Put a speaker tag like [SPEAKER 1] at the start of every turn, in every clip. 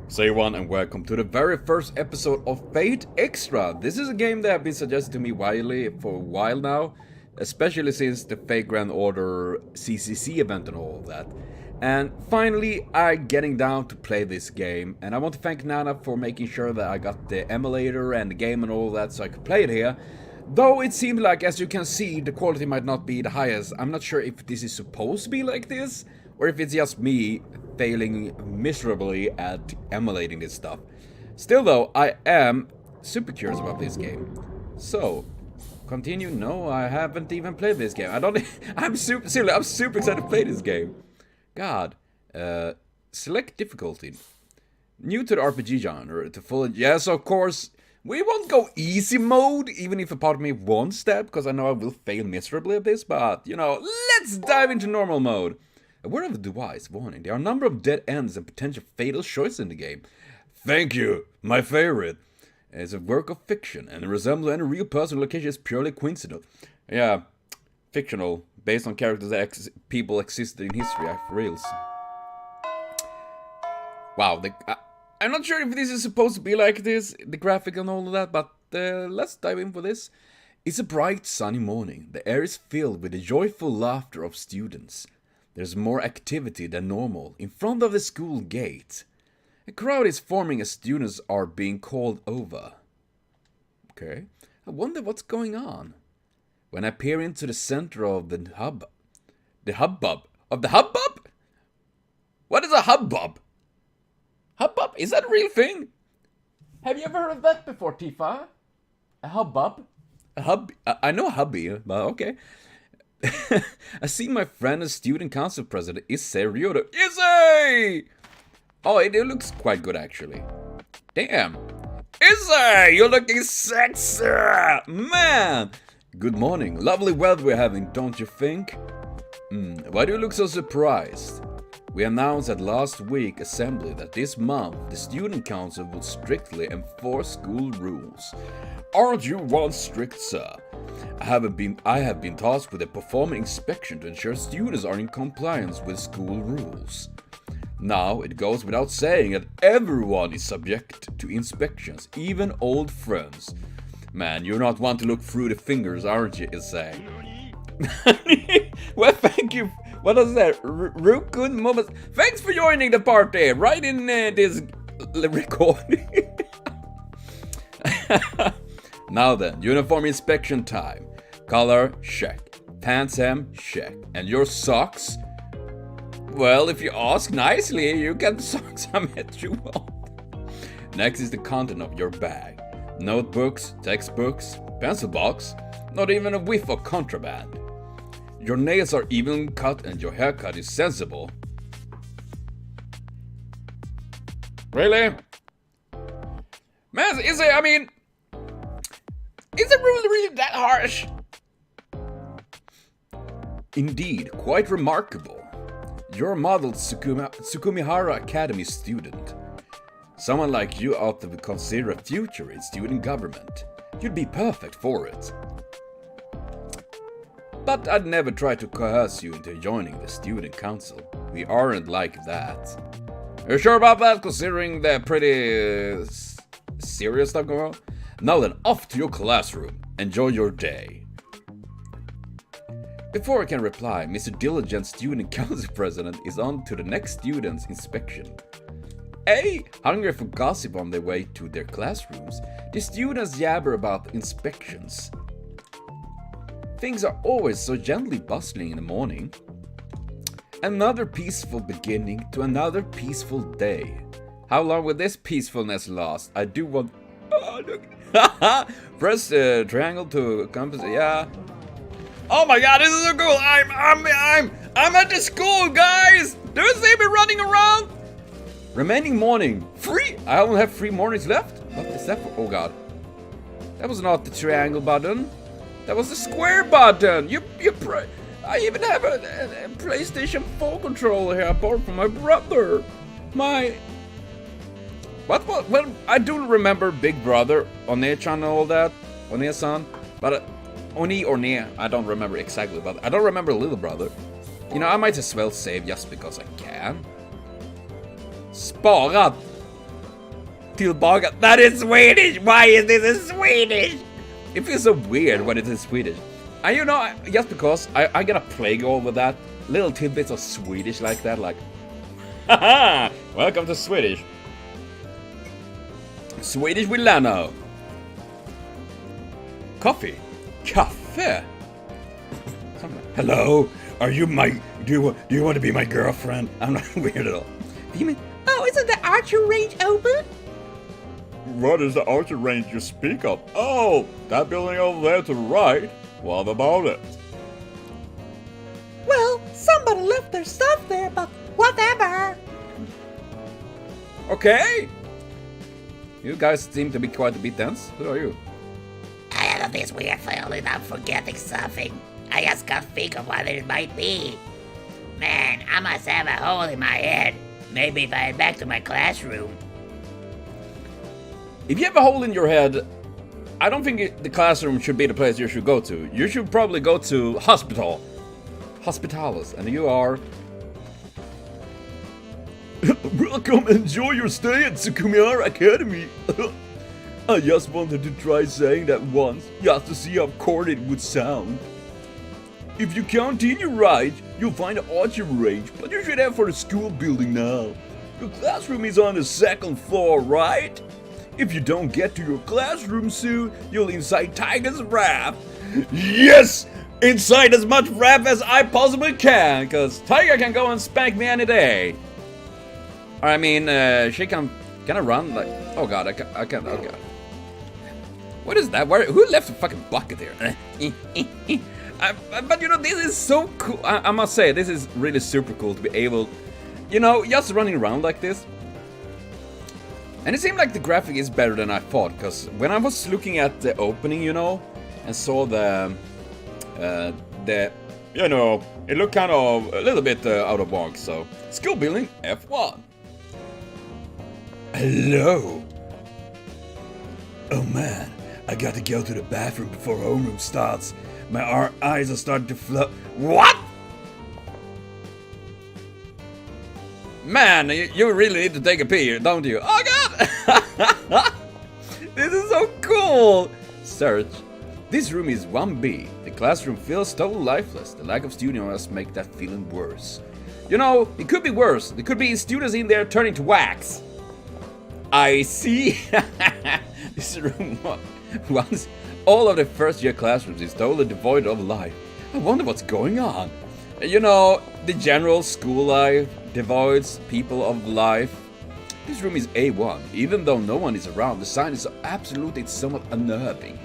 [SPEAKER 1] Say one and welcome to the very first episode of Fate Extra. This is a game that has been suggested to me widely for a while now, especially since the Fate Grand Order CCC event and all of that. And finally, I'm getting down to play this game, and I want to thank Nana for making sure that I got the emulator and the game and all that so I could play it here. Though it seemed like, as you can see, the quality might not be the highest. I'm not sure if this is supposed to be like this, or if it's just me failing miserably at emulating this stuff. Still though, I am super curious about this game. So, continue. No, I haven't even played this game. I'm super excited to play this game. God. Select difficulty. New to the RPG genre, to full... Yes, of course. We won't go easy mode, even if a part of me wants that, because I know I will fail miserably at this, but, you know, let's dive into normal mode. A word of advice, warning, there are a number of dead ends and potential fatal choices in the game. Thank you, my favorite. It's a work of fiction, and resembles any real person or location is purely coincidental. Yeah, fictional, based on characters that people existed in history, for reals. Wow, I'm not sure if this is supposed to be like this, the graphic and all of that, but let's dive in for this. It's a bright, sunny morning. The air is filled with the joyful laughter of students. There's more activity than normal in front of the school gate. A crowd is forming as students are being called over. Okay, I wonder what's going on. When I peer into the center of the hubbub. What is a hubbub? Hubbub? Is that a real thing? Have you ever heard of that before, Tifa? A hubbub? I know a hubby, but okay. I see my friend and student council president, Issei Ryoto. Issei! Oh, it looks quite good, actually. Damn. Issei, you're looking sexy! Man! Good morning. Lovely weather we're having, don't you think? Why do you look so surprised? We announced at last week's assembly that this month the student council will strictly enforce school rules. Aren't you one strict, sir? I have been tasked with a performing inspection to ensure students are in compliance with school rules. Now, it goes without saying that everyone is subject to inspections, even old friends. Man, you're not one to look through the fingers, aren't you, Issei? Well, thank you. What is that? Rukun moments. Thanks for joining the party. Right in this recording. Now then, uniform inspection time. Color, check. Pants hem, check. And your socks? Well, if you ask nicely, you get the socks I met you want. Next is the content of your bag. Notebooks, textbooks, pencil box, not even a whiff of contraband. Your nails are even cut and your haircut is sensible. Really? Man, is it really that harsh? Indeed, quite remarkable. You're a model Tsukumihara Academy student. Someone like you ought to consider a future in student government. You'd be perfect for it. But I'd never try to coerce you into joining the student council. We aren't like that. Are you sure about that, considering the pretty serious stuff going on? Now then, off to your classroom. Enjoy your day. Before I can reply, Mr. Diligent Student Council President is on to the next student's inspection. Hungry for gossip on their way to their classrooms, the students jabber about inspections. Things are always so gently bustling in the morning. Another peaceful beginning to another peaceful day. How long will this peacefulness last? I do want... Oh, look. Press triangle to compensate. Yeah. Oh my god, this is so cool. I'm at the school, guys. Do you see me running around? Remaining morning. Free. I only have 3 mornings left. What is that for? Oh god. That was not the triangle button. That was the square button. I even have a PlayStation 4 controller here, apart from my brother. Well, I do remember Big Brother, One-chan and all that. One-san. But Oni or Ne, I don't remember exactly, but I don't remember Little Brother. You know, I might as well save just because I can. Sparat! Tillbaka. That is Swedish! Why is this in Swedish? It feels so weird when it is Swedish. And you know, just because I gotta play go with that. Little tidbits of Swedish like that, like... Haha! Welcome to Swedish. Swedish with Lano. Coffee. Kaffe. Hello? Are you my... Do you want to be my girlfriend? I'm not weird at all. You mean...
[SPEAKER 2] Oh, isn't the archery range open?
[SPEAKER 1] What is the archery range you speak of? Oh, that building over there to the right. What about it?
[SPEAKER 2] Well, somebody left their stuff there, but whatever.
[SPEAKER 1] Okay. You guys seem to be quite a bit dense. Who are you?
[SPEAKER 3] I had this weird feeling I'm forgetting something. I just can't think of what it might be. Man, I must have a hole in my head. Maybe if I head back to my classroom.
[SPEAKER 1] If you have a hole in your head, I don't think the classroom should be the place you should go to. You should probably go to hospital. Hospitalis, and you are... Welcome, enjoy your stay at Sukumiyara Academy. I just wanted to try saying that once, just to see how corny it would sound. If you continue right, you'll find an archery range, but you should head for the school building now. Your classroom is on the second floor, right? If you don't get to your classroom soon, you'll incite Tiger's wrath. Yes! Incite as much wrath as I possibly can, cause Tiger can go and spank me any day. I mean, she can I run? Like, oh god, I can't, oh god. What is that? Who left a fucking bucket here? But you know, this is so cool. I must say, this is really super cool to be able, you know, just running around like this. And it seemed like the graphic is better than I thought, because when I was looking at the opening, you know, and saw the you know, it looked kind of a little bit out of box. So, school building F1. Hello. Oh man, I got to go to the bathroom before homeroom starts. My eyes are starting to float. What? Man, you really need to take a pee, don't you? Oh god! This is so cool! Search. This room is 1B. The classroom feels totally lifeless. The lack of students make that feeling worse. You know, it could be worse. There could be students in there turning to wax. I see. This room once all of the first year classrooms is totally devoid of life. I wonder what's going on. You know, the general school life devoids people of life. This room is A1. Even though no one is around, the sign is absolutely somewhat unnerving.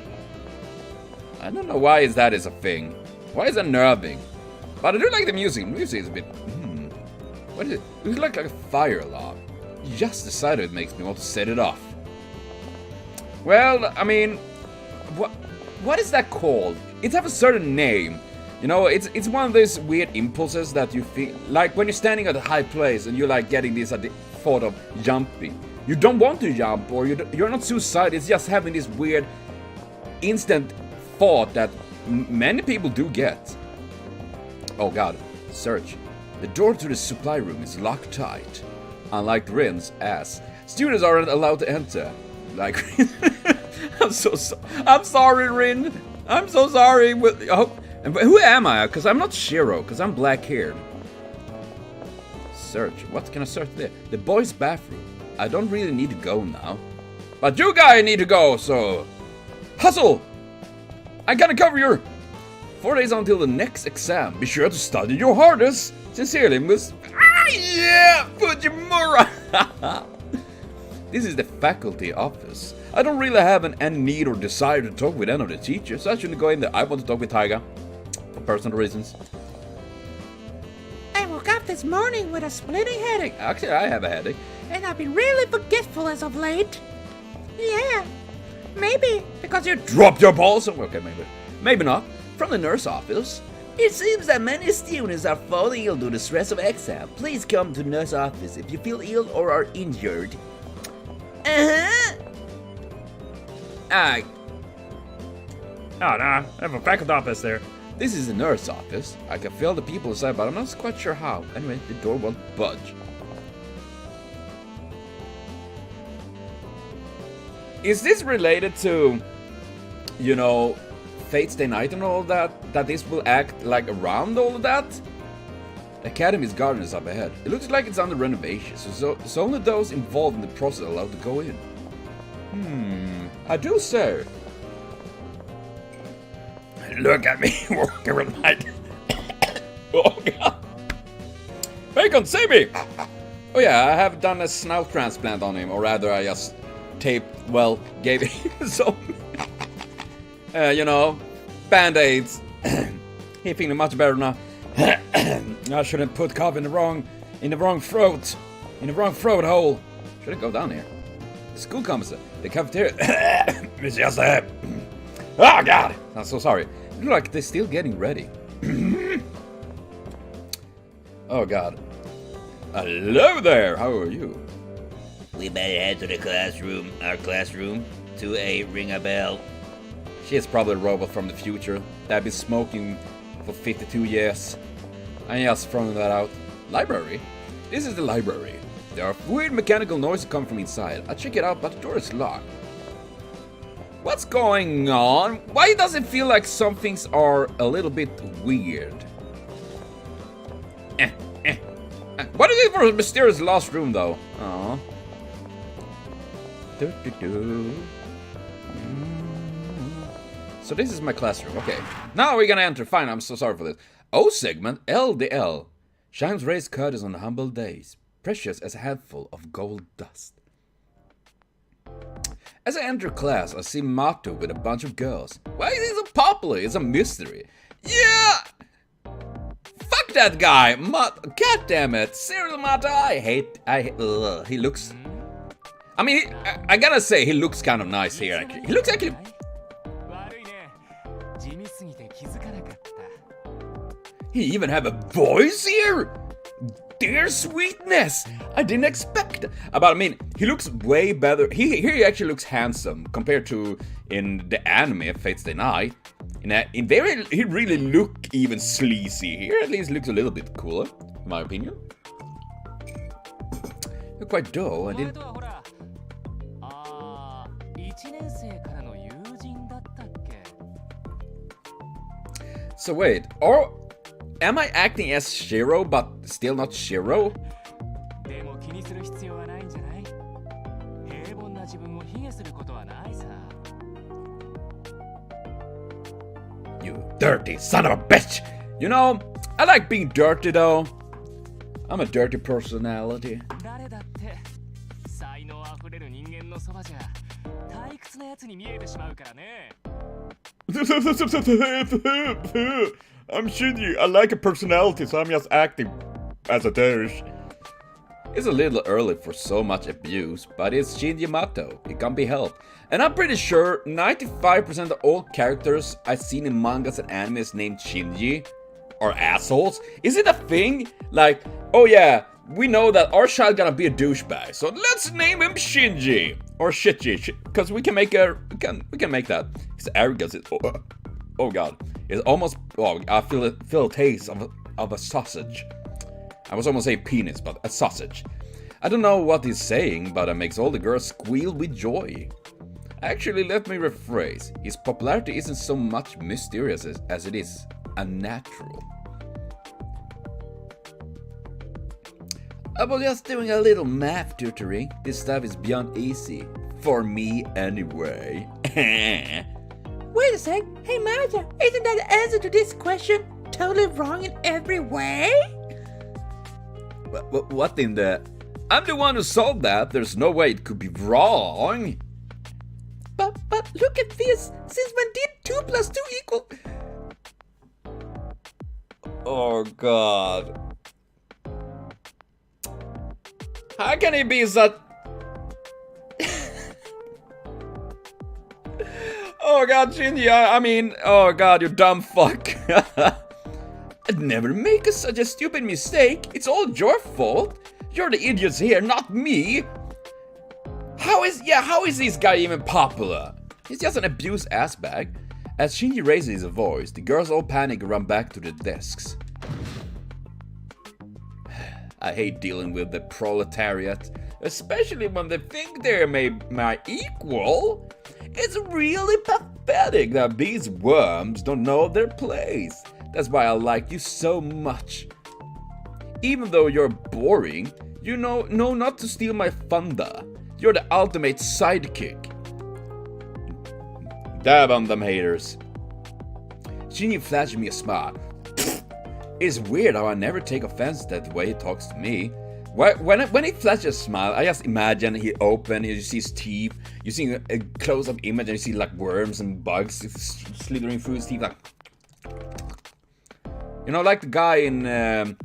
[SPEAKER 1] I don't know why that is a thing. Why is it unnerving? But I do like the music. The music is a bit... What is it? It looks like a fire alarm. Just the sight of it makes me want to set it off. Well, I mean... What is that called? It has a certain name. You know, it's one of those weird impulses that you feel... Like when you're standing at a high place and you're like getting this at the thought of jumping. You don't want to jump, or you're not suicidal. It's just having this weird instant thought that many people do get. Oh god, search. The door to the supply room is locked tight. Unlike Rin's ass, students aren't allowed to enter. Like, I'm sorry, Rin. I'm so sorry. Who am I? Because I'm not Shiro, because I'm black-haired. Search. What can I search there? The boys' bathroom. I don't really need to go now. But you guys need to go, so... Hustle! I gotta cover your... 4 days until the next exam. Be sure to study your hardest. Sincerely, Miss... yeah! Fujimura! This is the faculty office. I don't really have any need or desire to talk with any of the teachers. I shouldn't go in there. I want to talk with Taiga. For personal reasons.
[SPEAKER 2] I woke up this morning with a splitting headache.
[SPEAKER 1] Actually, I have a headache.
[SPEAKER 2] And I've been really forgetful as of late. Yeah. Maybe because you
[SPEAKER 1] dropped your balls. Okay, maybe. Maybe not. From the nurse office. It seems that many students are falling ill due to the stress of exam. Please come to the nurse office if you feel ill or are injured. Oh no, I have a faculty office there. This is the nurse office. I can feel the people inside, but I'm not quite sure how. Anyway, the door won't budge. Is this related to, you know, Fate Stay Night and all that? That this will act like around all of that? The Academy's garden is up ahead. It looks like it's under renovation, so only those involved in the process are allowed to go in. I do say. Look at me walking with my... Oh god. Bacon, save me! Oh yeah, I have done a snout transplant on him, or rather I just gave him some, you know, band-aids. He's feeling much better now. I shouldn't put cough in the wrong throat hole. Should I go down here? The school commissar, the cafeteria. It's just a... Oh god! I'm so sorry. Look like they're still getting ready. Oh god. Hello there, how are you?
[SPEAKER 3] We better head to the classroom, our classroom, to ring a bell.
[SPEAKER 1] She is probably a robot from the future that been smoking for 52 years. I'm just throwing that out. Library? This is the library. There are weird mechanical noises coming from inside. I check it out, but the door is locked. What's going on? Why does it feel like some things are a little bit weird? What is it for a mysterious lost room, though? Aww. So this is my classroom. Okay. Now we're gonna enter. Fine, I'm so sorry for this. O segment, LDL. Shines raised curtains on humble days. Precious as a handful of gold dust. As I enter class, I see Mato with a bunch of girls. Why is he so popular? It's a mystery. Yeah! Fuck that guy! God damn it! Cyril Mato, I hate, he looks... I mean, I gotta say, he looks kind of nice here, actually. He looks actually... He even have a voice here? Dear sweetness! I didn't expect it. But I mean, he looks way better. He actually looks handsome compared to in the anime Fate Stay Night. In there, he really look even sleazy. Here, at least, looks a little bit cooler, in my opinion. You're quite dull. I didn't. So wait, or am I acting as Shiro but still not Shiro? You dirty son of a bitch! You know, I like being dirty though. I'm a dirty personality. I'm Shinji. I like a personality, so I'm just acting as a douche. It's a little early for so much abuse, but it's Shinji Mato. It can't be helped. And I'm pretty sure 95% of all characters I've seen in mangas and animes named Shinji are assholes. Is it a thing? Like, oh yeah, we know that our child gonna be a douchebag, so let's name him Shinji or Shitji, because we can make that. His arrogance is oh god, it's almost I feel a taste of a sausage. I was almost saying penis, but a sausage. I don't know what he's saying, but it makes all the girls squeal with joy. Actually, let me rephrase. His popularity isn't so much mysterious as it is unnatural. I was just doing a little math tutoring. This stuff is beyond easy. For me, anyway.
[SPEAKER 2] Wait a sec. Hey, Maja, isn't that the answer to this question totally wrong in every way?
[SPEAKER 1] What in the... I'm the one who solved that. There's no way it could be wrong.
[SPEAKER 2] But look at this. Since when did 2 plus 2 equal...
[SPEAKER 1] Oh, God. How can it be such... Oh god, Shinji, I mean, oh god, you dumb fuck. I'd never make such a stupid mistake. It's all your fault. You're the idiots here, not me. How is this guy even popular? He's just an abused assbag. As Shinji raises his voice, the girls all panic and run back to their desks. I hate dealing with the proletariat. especially when they think they're my equal. It's really pathetic that these worms don't know their place. That's why I like you so much. Even though you're boring, you know not to steal my thunder. You're the ultimate sidekick. Dab on them haters. Shinji flashed me a smile. It's weird how I never take offense at the way he talks to me. When he flashes a smile, I just imagine he open, you see his teeth, you see a close-up image, and you see like worms and bugs slithering through his teeth, like, you know, like the guy in the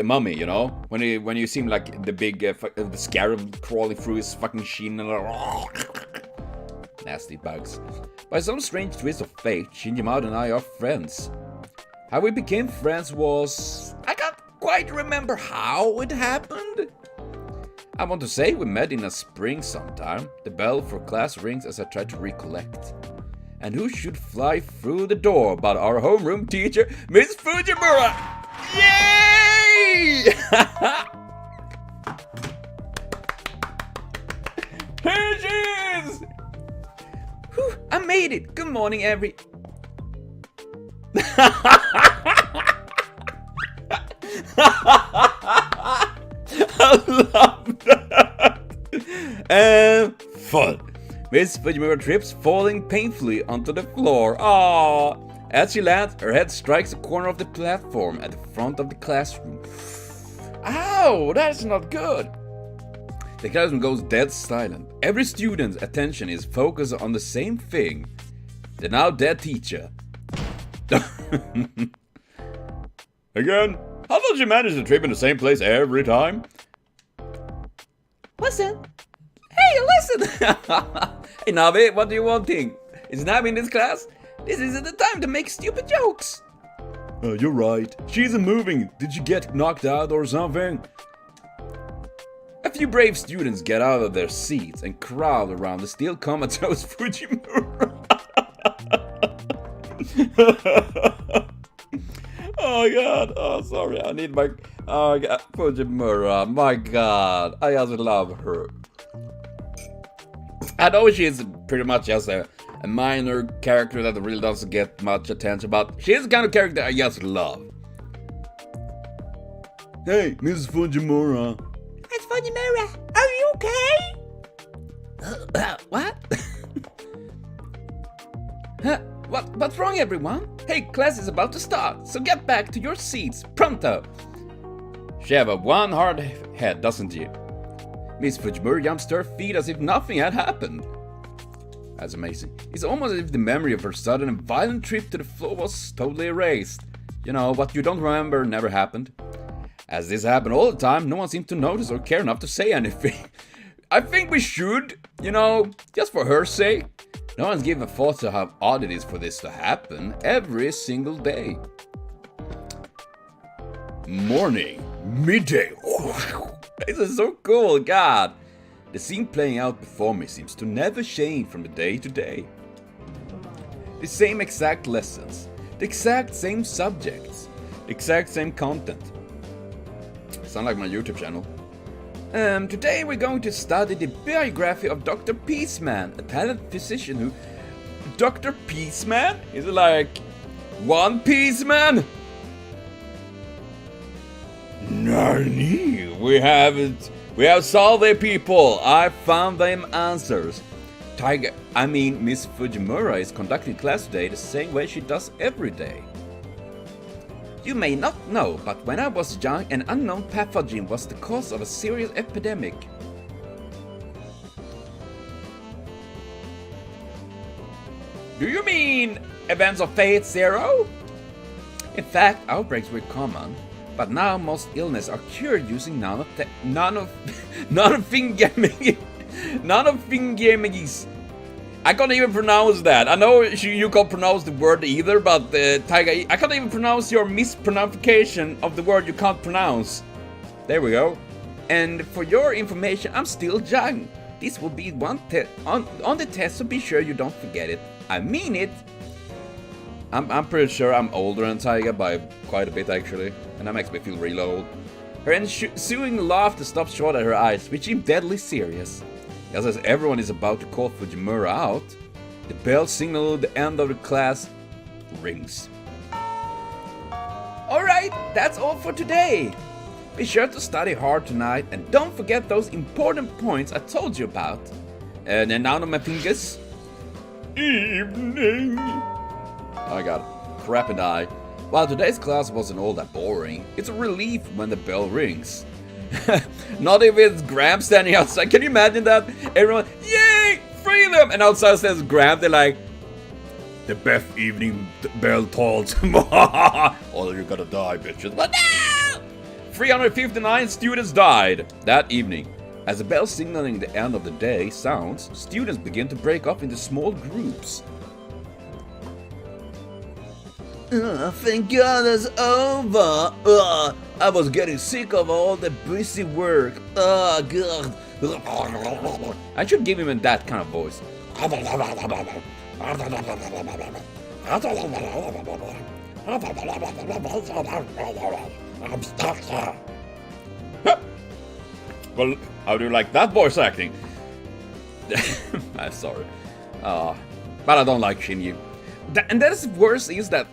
[SPEAKER 1] Mummy, you know, when you see him like the big the scarab crawling through his fucking shin and like, nasty bugs. By some strange twist of fate, Shinji and I are friends. How we became friends was... I can't quite remember how it happened. I want to say we met in a spring sometime. The bell for class rings as I try to recollect. And who should fly through the door but our homeroom teacher, Miss Fujimura! Yay! Here she is! Whew, I made it! Good morning, every... I love that! And fun! Miss Fujimura trips, falling painfully onto the floor. Aww! As she lands, her head strikes the corner of the platform at the front of the classroom. Ow! That's not good! The classroom goes dead silent. Every student's attention is focused on the same thing. The now dead teacher. Again? How does she manage to trip in the same place every time?
[SPEAKER 2] Listen. Hey, listen.
[SPEAKER 1] Hey, Navi, what do you want think? Is Navi in this class? This isn't the time to make stupid jokes. You're right. She isn't moving. Did she get knocked out or something? A few brave students get out of their seats and crowd around the still comatose Fujimura. Oh god, oh sorry, I need my... Oh god, Fujimura, my god, I just love her. I know she's pretty much just a minor character that really doesn't get much attention, but she's the kind of character I just love. Hey, Mrs. Fujimura.
[SPEAKER 2] Miss Fujimura, are you okay?
[SPEAKER 1] What? Huh? What's wrong, everyone? Hey, class is about to start, so get back to your seats, pronto! She have a one hard head, doesn't she? Miss Fujimura jumps to her feet as if nothing had happened. That's amazing. It's almost as if the memory of her sudden and violent trip to the floor was totally erased. You know, what you don't remember never happened. As this happened all the time, no one seemed to notice or care enough to say anything. I think we should, you know, just for her sake. No one's given thought to how odd it is for this to happen every single day. Morning, midday. This is so cool, God. The scene playing out before me seems to never change from the day to day. The same exact lessons, the exact same subjects, the exact same content. Sound like my YouTube channel. Today we're going to study the biography of Dr. Peaceman, a talented physician who... Dr. Peaceman? Is it like... One Piece Man? Nani? We have solved it, people. I found them answers. Miss Fujimura is conducting class today the same way she does every day. You may not know, but when I was young, an unknown pathogen was the cause of a serious epidemic. Do you mean Events of Fate Zero? In fact, outbreaks were common, but now most illnesses are cured using nanothingamidis. I can't even pronounce that. I know you can't pronounce the word either, but Taiga, I can't even pronounce your mispronunciation of the word you can't pronounce. There we go. And for your information, I'm still young. This will be one on the test, so be sure you don't forget it. I mean it. I'm pretty sure I'm older than Taiga by quite a bit actually, and that makes me feel really old. Her ensuing laughter stops short at her eyes, which seem deadly serious. Just as everyone is about to call Fujimura out, the bell signal the end of the class rings. Alright, that's all for today. Be sure to study hard tonight and don't forget those important points I told you about. And now on my fingers. Evening. I got crap and eye. While today's class wasn't all that boring, it's a relief when the bell rings. Not if it's Graham standing outside. Can you imagine that? Everyone, yay, freedom! And outside says Graham, they're like, the best evening bell tolls. Oh, you're gonna die, bitches. But no! 359 students died that evening. As the bell signaling the end of the day sounds, students begin to break up into small groups. Thank God it's over. I was getting sick of all the busy work. God. I should give him that kind of voice.
[SPEAKER 3] I'm stuck here.
[SPEAKER 1] Well, how do you like that voice acting? I'm sorry. But I don't like Shinji. And that's worse is that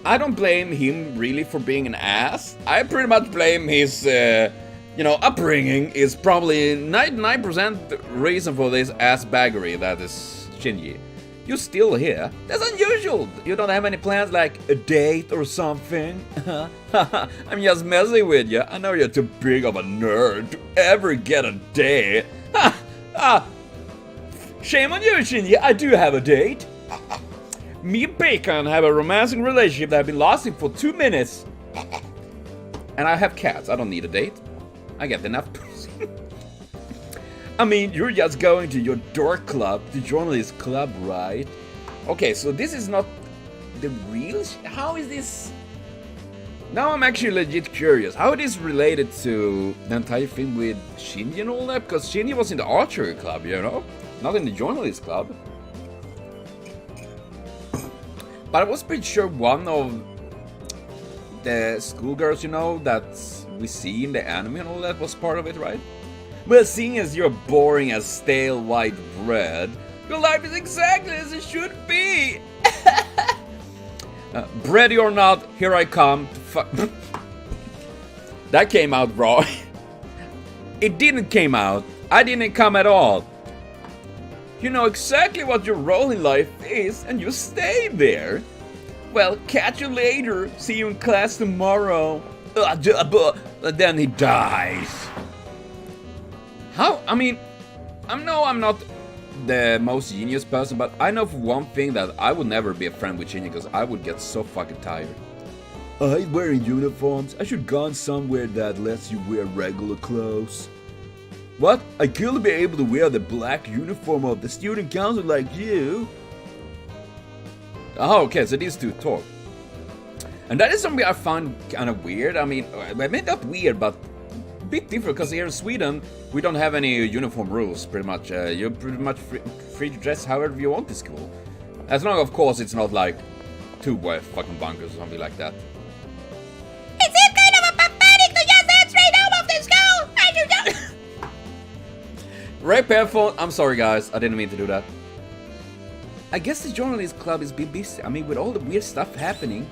[SPEAKER 1] I don't blame him really for being an ass. I pretty much blame his, upbringing is probably 99% reason for this ass baggery that is Shinji. You're still here. That's unusual. You don't have any plans like a date or something? I'm just messing with you. I know you're too big of a nerd to ever get a date. Shame on you, Shinji. I do have a date. Me and Bacon have a romantic relationship that has been lasting for 2 minutes. And I have cats. I don't need a date. I get enough pussy. I mean, you're just going to your dork club, the journalist club, right? Okay, so this is not the real... How is this... Now I'm actually legit curious. How it is related to the entire thing with Shinji and all that? Because Shinji was in the Archery club, you know? Not in the journalist club. But I was pretty sure one of the schoolgirls, you know, that we see in the anime and all that was part of it, right? Well, seeing as you're boring as stale white bread, your life is exactly as it should be! Bready or not, here I come to fuck... That came out wrong. It didn't came out. I didn't come at all. You know exactly what your role in life is, and you stay there. Well, catch you later. See you in class tomorrow. Then he dies. How? I mean, I'm not the most genius person, but I know for one thing that I would never be a friend with Shinji because I would get so fucking tired. I hate wearing uniforms. I should gone somewhere that lets you wear regular clothes. What? I could be able to wear the black uniform of the student council like you. Oh, okay, so these two talk. And that is something I find kind of weird. I mean not weird, but a bit different, because here in Sweden, we don't have any uniform rules, pretty much. You're pretty much free to dress however you want to school. As long, of course, it's not like two fucking bunkers or something like that.
[SPEAKER 3] Is it kind of a pathetic to just head straight home after school? I do not.
[SPEAKER 1] Rape headphone. I'm sorry, guys. I didn't mean to do that. I guess the journalist club is busy. I mean, with all the weird stuff happening.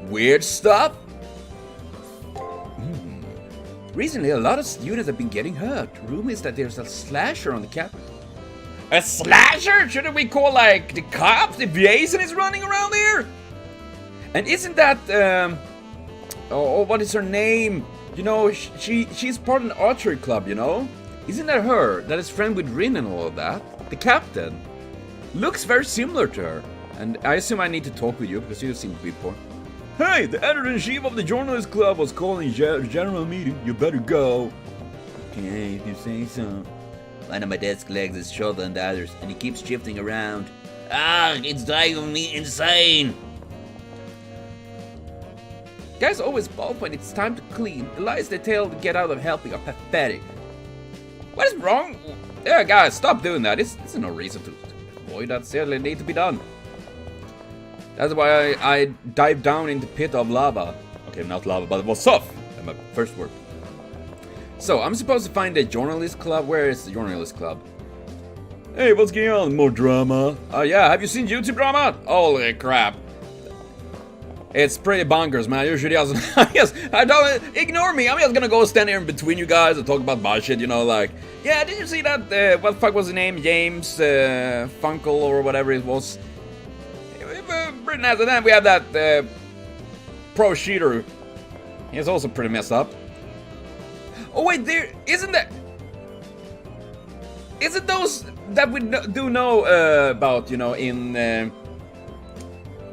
[SPEAKER 1] Weird stuff? Recently, a lot of students have been getting hurt. Rumor is that there's a slasher on the campus. A slasher? Shouldn't we call, like, the cops if Jason is running around here? And isn't that, what is her name? You know, she's part of an archery club, you know? Isn't that her that is friend with Rin and all of that? The captain. Looks very similar to her. And I assume I need to talk with you because you seem to be poor. Hey, the editor-in-chief of the journalist club was calling general meeting. You better go. Okay, if you say so. One of my desk legs is shorter than the others, and he keeps shifting around. It's driving me insane. Guys always balk when it's time to clean. The lies they tell to get out of helping are pathetic. What is wrong? Yeah, guys, stop doing that. It's no reason to avoid that. Certainly need to be done. That's why I dived down in the pit of lava. Okay, not lava, but it was soft. That's my first word. So, I'm supposed to find a journalist club. Where is the journalist club? Hey, what's going on? More drama? Yeah, have you seen YouTube drama? Holy crap. It's pretty bonkers, man. You should just... yes, I don't... Ignore me. I'm just gonna go stand here in between you guys and talk about bullshit, you know, like... Yeah, did you see that... what the fuck was his name? James... Funkel or whatever it was. Pretty nice. And then we have that... pro cheater. He's also pretty messed up. Oh, wait, there... Isn't that... Isn't those that we do know about, you know, in...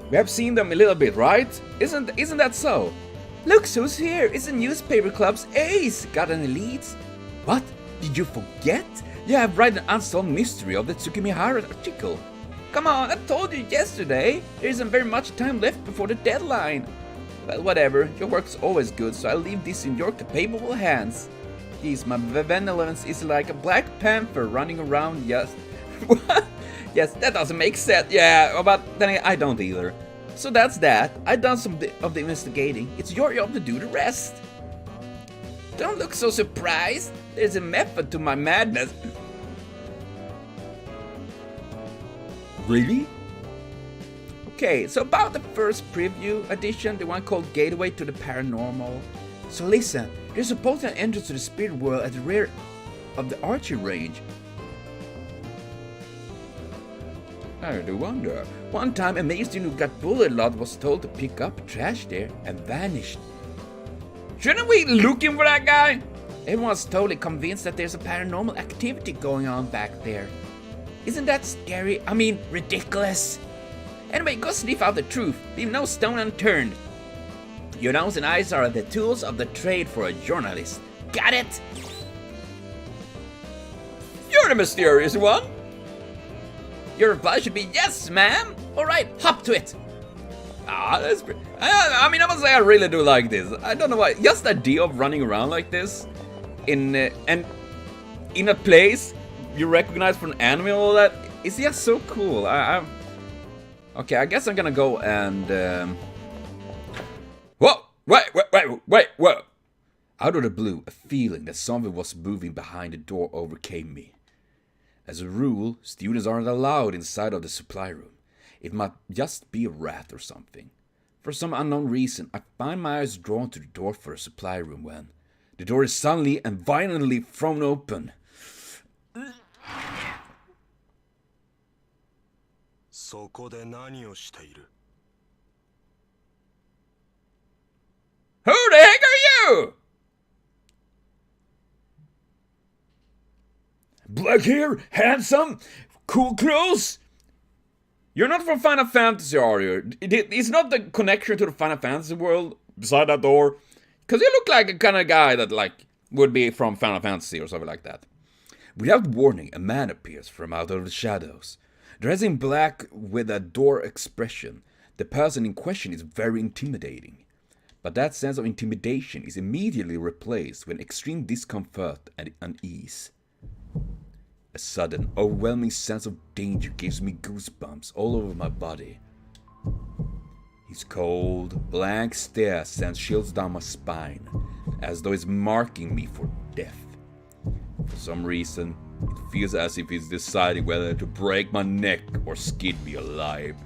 [SPEAKER 1] we have seen them a little bit, right? Isn't that so? Look who's here! It's the newspaper club's ace! Got an elite? What? Did you forget? You have read an unsolved mystery of the Tsukimihara article. Come on, I told you yesterday! There isn't very much time left before the deadline. Well, whatever. Your work's always good, so I'll leave this in your capable hands. Geez, my benevolence is like a black panther running around just... What? Yes, that doesn't make sense. Yeah, but then I don't either. So that's that. I've done some of the investigating. It's your job to do the rest. Don't look so surprised. There's a method to my madness. Really? Okay, so about the first preview edition, the one called Gateway to the Paranormal. So listen, there's supposed to enter to the spirit world at the rear of the Archery range. I do wonder. One time, a maid student who got bullied a lot was told to pick up trash there and vanished. Shouldn't we looking for that guy? Everyone's totally convinced that there's a paranormal activity going on back there. Isn't that scary? I mean, ridiculous. Anyway, go sniff out the truth. Leave no stone unturned. Your nose and eyes are the tools of the trade for a journalist. Got it? You're the mysterious one. Your reply should be yes, ma'am. All right, hop to it. Ah, that's pretty. I mean, I must say I really do like this. I don't know why. Just the idea of running around like this, in and in a place you recognize from anime and all that, is just so cool. Okay, I guess I'm gonna go and. Whoa! Wait! Whoa! Out of the blue, a feeling that something was moving behind the door overcame me. As a rule, students aren't allowed inside of the supply room. It might just be a rat or something. For some unknown reason, I find my eyes drawn to the door for the supply room when the door is suddenly and violently thrown open. Who the heck are you? Black hair, handsome, cool clothes. You're not from Final Fantasy, are you? It's not the connection to the Final Fantasy world beside that door. Because you look like a kind of guy that like would be from Final Fantasy or something like that. Without warning, a man appears from out of the shadows. Dressed in black with a door expression, the person in question is very intimidating. But that sense of intimidation is immediately replaced with extreme discomfort and unease. A sudden, overwhelming sense of danger gives me goosebumps all over my body. His cold, blank stare sends chills down my spine, as though it's marking me for death. For some reason, it feels as if he's deciding whether to break my neck or skin me alive.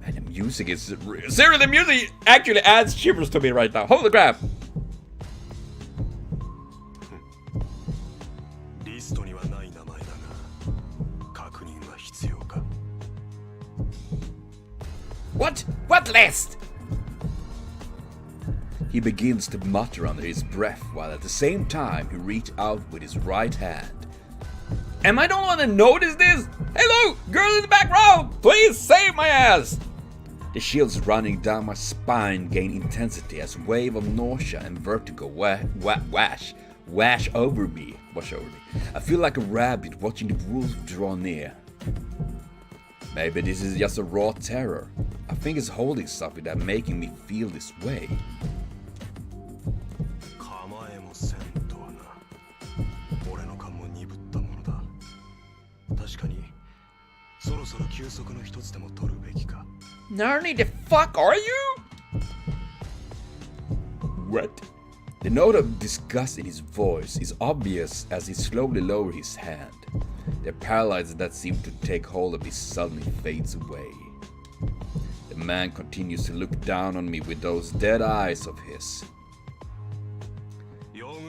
[SPEAKER 1] Man, the music is... Seriously, the music actually adds shivers to me right now. Holy crap! What? What list? He begins to mutter under his breath while at the same time he reaches out with his right hand. Am I the only one to notice this? Hello, girl in the back row! Please save my ass! The chills running down my spine gain intensity as a wave of nausea and vertigo wash over me. I feel like a rabbit watching the wolf draw near. Maybe this is just a raw terror. I think it's holding something that's making me feel this way.
[SPEAKER 2] Narnie, the fuck are you?
[SPEAKER 1] What? The note of disgust in his voice is obvious as he slowly lowers his hand. The paralysis that seems to take hold of me suddenly fades away. The man continues to look down on me with those dead eyes of his.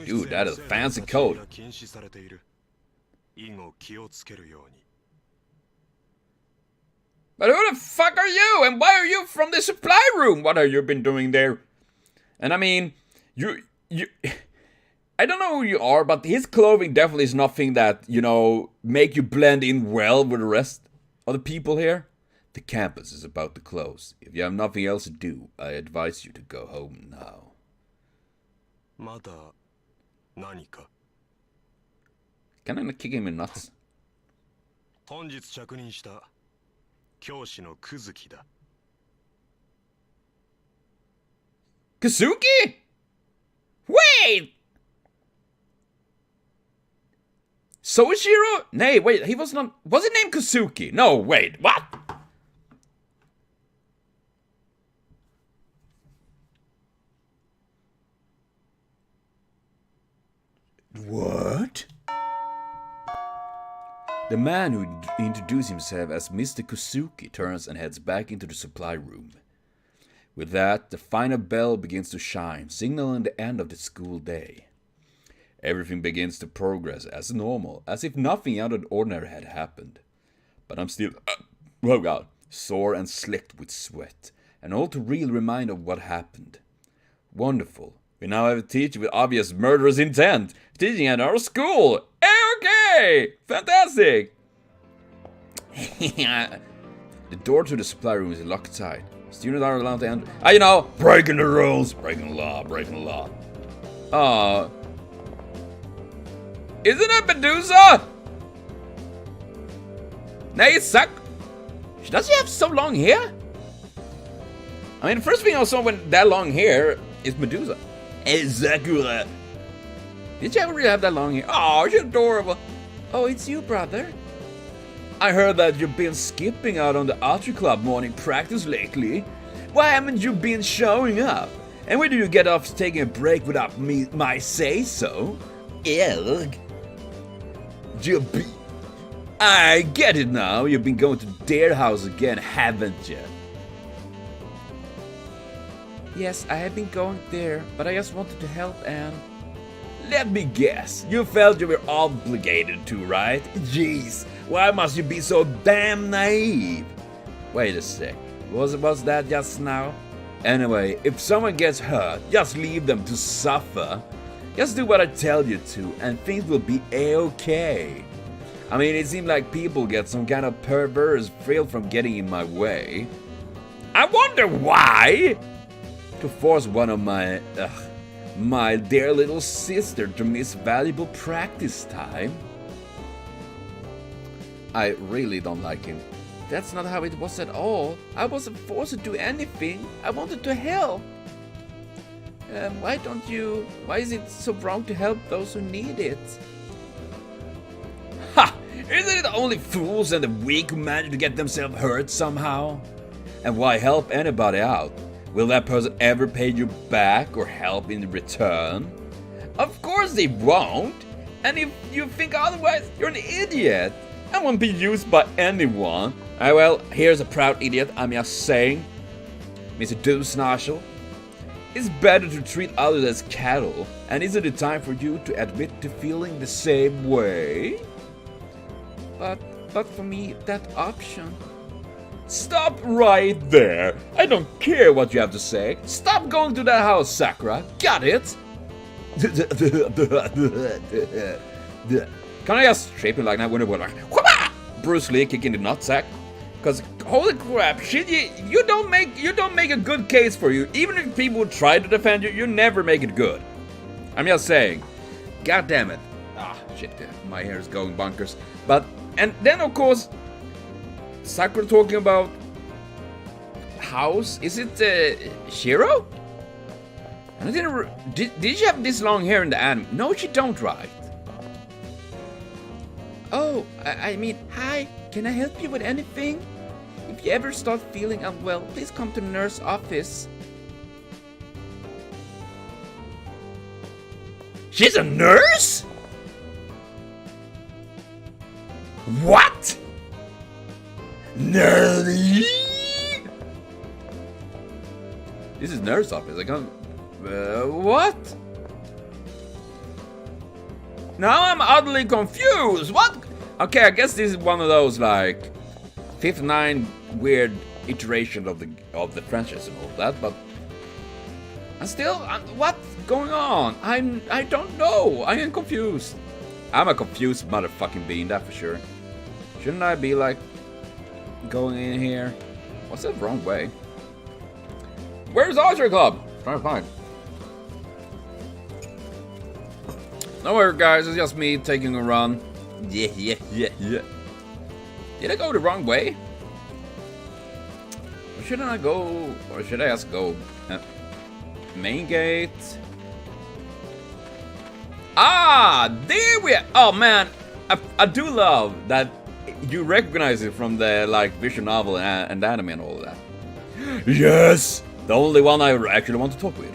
[SPEAKER 1] Dude, that is a fancy coat. But who the fuck are you? And why are you from the supply room? What have you been doing there? And I mean, you I don't know who you are, but his clothing definitely is nothing that, you know, make you blend in well with the rest of the people here. The campus is about to close. If you have nothing else to do, I advise you to go home now. Can I kick him in the nuts? Kazuki? Wait! Soichiro? Nay, wait, he was not... Was it named Kazuki? No, wait, what? What? The man who introduced himself as Mr. Kazuki turns and heads back into the supply room. With that, the final bell begins to chime, signaling the end of the school day. Everything begins to progress as normal, as if nothing out of the ordinary had happened. But I'm still, sore and slicked with sweat, and all too real reminder of what happened. Wonderful. We now have a teacher with obvious murderous intent, teaching at our school. Okay! Fantastic! The door to the supply room is locked tight. Students are allowed to enter. Breaking the rules. Breaking the law. Isn't it Medusa? Nay, suck. Does she have so long hair? I mean, the first thing I saw with that long hair is Medusa. Sakura. Did you ever really have that long hair? Oh, she's adorable. Oh, it's you, brother. I heard that you've been skipping out on the Archery Club morning practice lately. Why haven't you been showing up? And when do you get off taking a break without my say-so? Ugh. I get it now. You've been going to their house again, haven't you? Yes, I have been going there, but I just wanted to help and... Let me guess, you felt you were obligated to, right? Jeez, why must you be so damn naive? Wait a sec, was that just now? Anyway, if someone gets hurt, just leave them to suffer. Just do what I tell you to, and things will be a-okay. I mean, it seemed like people get some kind of perverse thrill from getting in my way. I wonder why? To force one of my dear little sister to miss valuable practice time. I really don't like him. That's not how it was at all. I wasn't forced to do anything. I wanted to help. Why is it so wrong to help those who need it? Ha! Isn't it only fools and the weak who manage to get themselves hurt somehow? And why help anybody out? Will that person ever pay you back or help in return? Of course they won't. And if you think otherwise, you're an idiot. I won't be used by anyone. Well, here's a proud idiot, I'm just saying. Mr. Doosnashel. It's better to treat others as cattle, and isn't it time for you to admit to feeling the same way? But for me, that option... Stop right there! I don't care what you have to say. Stop going to that house, Sakura. Got it? Can I just strip it like that when it was like... Bruce Lee kicking the nutsack? Because holy crap, shit, you don't make a good case for you. Even if people try to defend you, you never make it good. I'm just saying. God damn it. Shit, my hair is going bonkers. And then of course, Sakura talking about house. Is it Shiro? And did she have this long hair in the anime? No, she don't, right?
[SPEAKER 2] Oh, I mean, hi, can I help you with anything? If you ever start feeling unwell, please come to the nurse office.
[SPEAKER 1] She's a nurse? What? Nerdy? This is nurse office. I can't. What? Now I'm utterly confused. What? Okay, I guess this is one of those like 59 weird iterations of the franchise and all that. But I'm still. What's going on? I don't know. I am confused. I'm a confused motherfucking being, that for sure. Shouldn't I be like going in here? What's the wrong way? Where's Archery Club? Trying to find. No worries, guys. It's just me taking a run. Yeah. Did I go the wrong way? Or shouldn't I go? Or should I just go main gate? Ah, there we are. Oh man, I do love that you recognize it from the like visual novel and anime and all of that. Yes, the only one I actually want to talk with.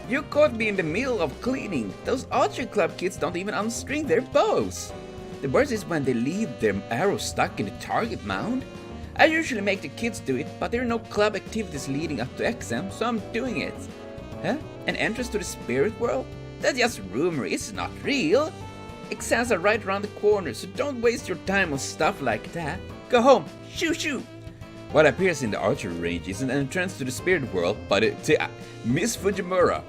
[SPEAKER 2] You caught me in the middle of cleaning. Those Archery Club kids don't even unstring their bows. The worst is when they leave their arrows stuck in the target mound. I usually make the kids do it, but there are no club activities leading up to exam, so I'm doing it. Huh? An entrance to the spirit world? That's just rumor, it's not real. Exams are right around the corner, so don't waste your time on stuff like that. Go home, shoo! What appears in the archery range is an entrance to the spirit world by Miss Fujimura.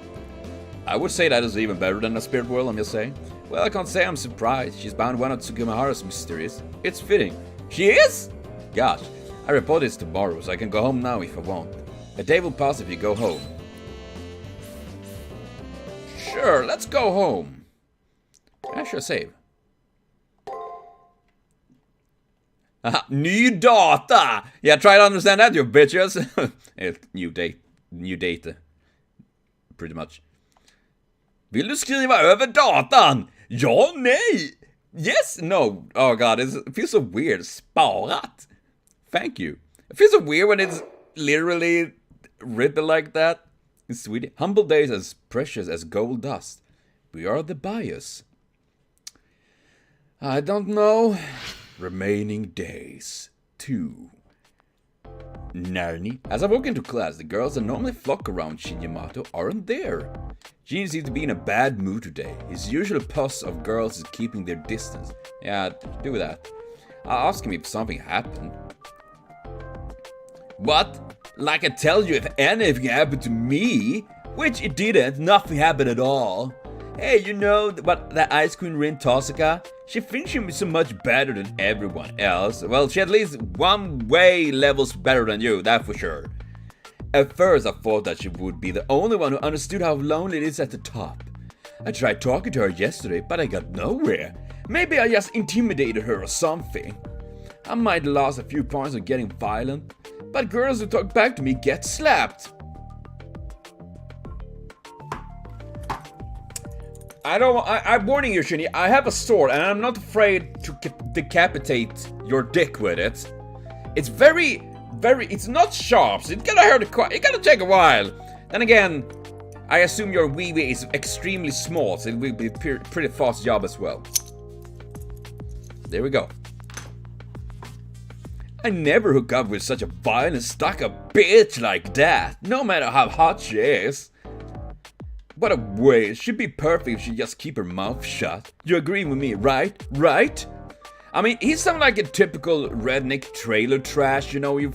[SPEAKER 2] I would say that is even better than the spirit world, I'm just saying. Well, I can't say I'm surprised. She's bound one of Tsukimahara's mysteries. It's fitting. She is? Gosh, I report this tomorrow, so I can go home now if I want. A day will pass if you go home. Sure, let's go home. I should save. Ny data! Yeah, try to understand that, you bitches. New data. Pretty much. Vill du skriva över datan? Ja, nej! Yes, no. Oh god, it feels so weird. Sparat. Thank you. It feels so weird when it's literally written like that. In Sweden. Humble days as precious as gold dust. We are the bias. I don't know. Remaining days. 2. Narni. As I walk into class, the girls that normally flock around Shin Yamato aren't there. Shin seems to be in a bad mood today. His usual posse of girls is keeping their distance. Yeah, do that. I ask him if something happened. What? Like I tell you if anything happened to me? Which it didn't. Nothing happened at all. Hey, you know what that Ice Queen Rin Tosaka? She thinks she's so much better than everyone else. Well, she at least one way levels better than you, that for sure. At first I thought that she would be the only one who understood how lonely it is at the top. I tried talking to her yesterday, but I got nowhere. Maybe I just intimidated her or something. I might have lost a few points on getting violent, but girls who talk back to me get slapped. I'm warning you, Shinny, I have a sword and I'm not afraid to decapitate your dick with it. It's it's not sharp, so it's gonna take a while. Then again, I assume your wee-wee is extremely small, so it will be a pretty fast job as well. There we go. I never hook up with such a violent, stuck-up bitch like that, no matter how hot she is. What a waste. She'd be perfect if she just keep her mouth shut. You agree with me, right? Right? I mean, he sounds like a typical redneck trailer trash, you know, he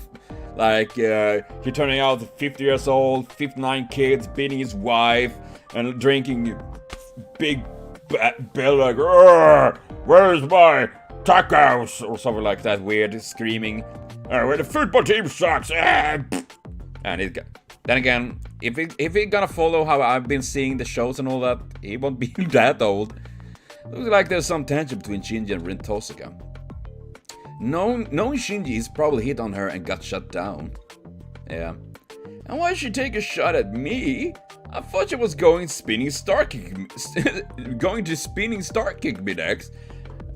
[SPEAKER 2] turning out 50 years old, 59 kids, beating his wife, and drinking big bill like, where's my tacos? Or something like that, weird, screaming, where the football team sucks, and then again, if he gonna follow how I've been seeing the shows and all that, he won't be that old. Looks like there's some tension between Shinji and Rin Tosaka. Knowing Shinji, he's probably hit on her and got shut down. Yeah. And why should she take a shot at me? I thought you was going spinning star kick going to spinning star kick me next.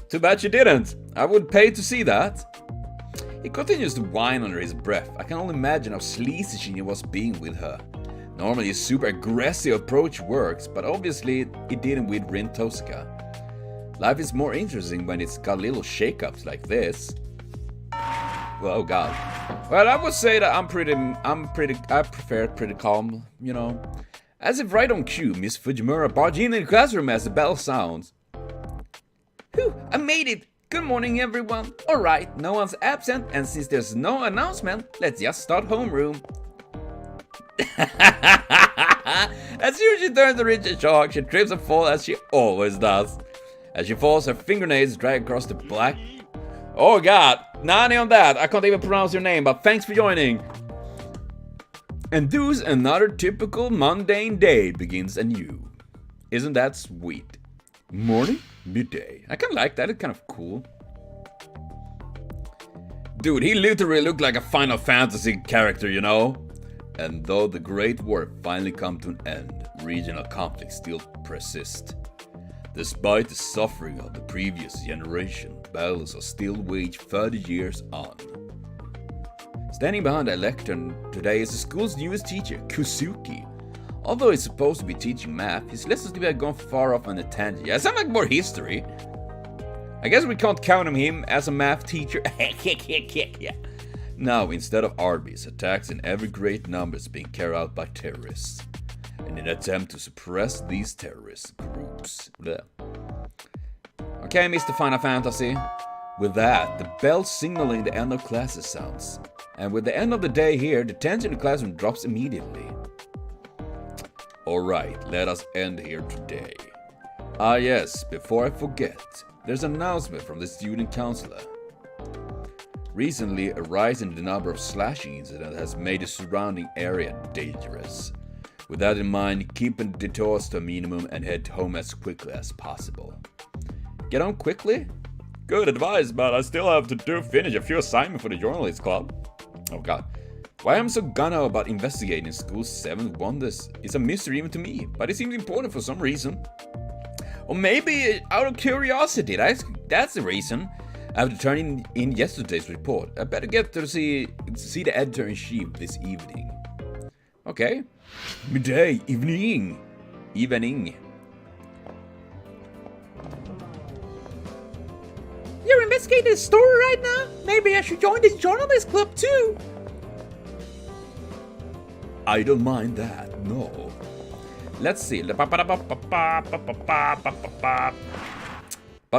[SPEAKER 2] Too bad you didn't. I would pay to see that. He continues to whine under his breath. I can only imagine how sleazy she was being with her. Normally a super aggressive approach works, but obviously it didn't with Rin Tosca. Life is more interesting when it's got little shakeups like this. Well, oh god. Well, I would say that I prefer it pretty calm, you know. As if right on cue, Miss Fujimura barged in the classroom as the bell sounds. Whew, I made it! Good morning, everyone. Alright, no one's absent, and since there's no announcement, let's just start homeroom. As soon as she turns to reach the chalk, she trips and falls as she always does. As she falls, her fingernails drag across the black. Oh god, none on that. I can't even pronounce your name, but thanks for joining. And thus another typical mundane day begins anew. Isn't that sweet? Morning, midday. I kinda like that, it's kind of cool. Dude, he literally looked like a Final Fantasy character, you know? And though the Great War finally come to an end, regional conflicts still persist. Despite the suffering of the previous generation, battles are still waged 30 years on. Standing behind the lectern today is the school's newest teacher, Kusuki. Although he's supposed to be teaching math, his lessons have gone far off on a tangent. Yeah, it sounds like more history. I guess we can't count on him as a math teacher. Yeah. Now, instead of Arby's, attacks in every great number is being carried out by terrorists. In an attempt to suppress these terrorist groups. Blech. Okay, Mr. Final Fantasy. With that, the bell signaling the end of classes sounds. And with the end of the day here, the tension in the classroom drops immediately. Alright, let us end here today. Ah yes, before I forget, there's an announcement from the student counselor. Recently, a rise in the number of slashing incidents has made the surrounding area dangerous. With that in mind, keep the detours to a minimum and head home as quickly as possible. Get home quickly? Good advice, but I still have to finish a few assignments for the journalist club. Oh god. Why I'm so gung-ho about investigating school's 7 wonders is a mystery even to me, but it seems important for some reason. Or maybe out of curiosity, that's the reason. After turning in yesterday's report, I better get to see the editor-in-chief this evening. Okay. Midday, evening.
[SPEAKER 4] You're investigating the story right now? Maybe I should join the journalist club too.
[SPEAKER 2] I don't mind that, no. Let's see. But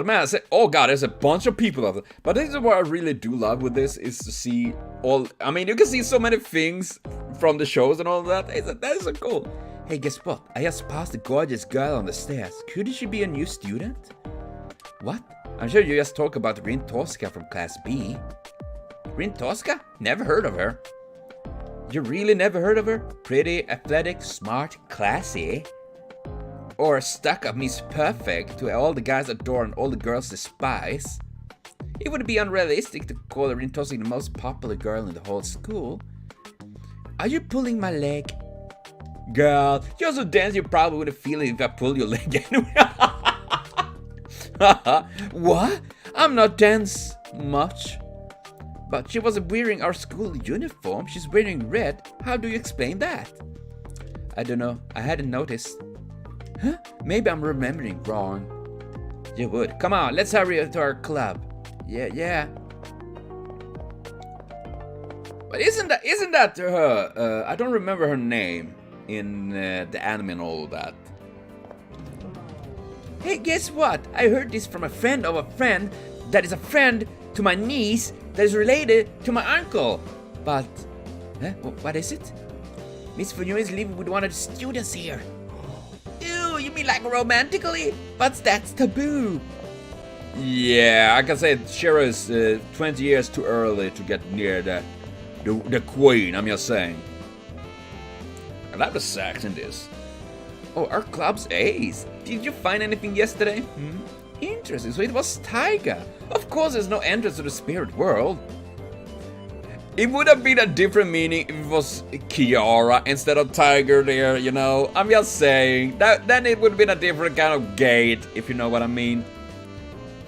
[SPEAKER 2] man, oh god, there's a bunch of people out there. But this is what I really do love with this, is to see all, I mean, you can see so many things from the shows and all that. That is so cool. Hey, guess what? I just passed a gorgeous girl on the stairs. Could she be a new student? What? I'm sure you just talk about Rin Tosca from Class B. Rin Tosca? Never heard of her. You really never heard of her? Pretty, athletic, smart, classy. Or stuck-up Miss Perfect, who all the guys adore and all the girls despise. It would be unrealistic to call Rin Tosca the most popular girl in the whole school. Are you pulling my leg? Girl, you're so dense you probably wouldn't feel it if I pull your leg anyway. What? I'm not dense much. But she wasn't wearing our school uniform. She's wearing red. How do you explain that? I don't know. I hadn't noticed. Huh? Maybe I'm remembering wrong. You would. Come on, let's hurry to our club. Yeah. But isn't that her? I don't remember her name in the anime and all that. Hey, guess what? I heard this from a friend of a friend that is a friend to my niece that is related to my uncle. But, what is it? Miss Fujimura is living with one of the students here. Ew, you mean like romantically? But that's taboo. Yeah, I can say Shira is 20 years too early to get near the queen, I'm just saying. I love the sax in this. Oh, our club's ace. Did you find anything yesterday? Interesting, so it was Taiga. Of course there's no entrance to the spirit world.
[SPEAKER 1] It would have been a different meaning if it was Kiara instead of Tiger there, you know. I'm just saying. Then it would have been a different kind of gate, if you know what I mean.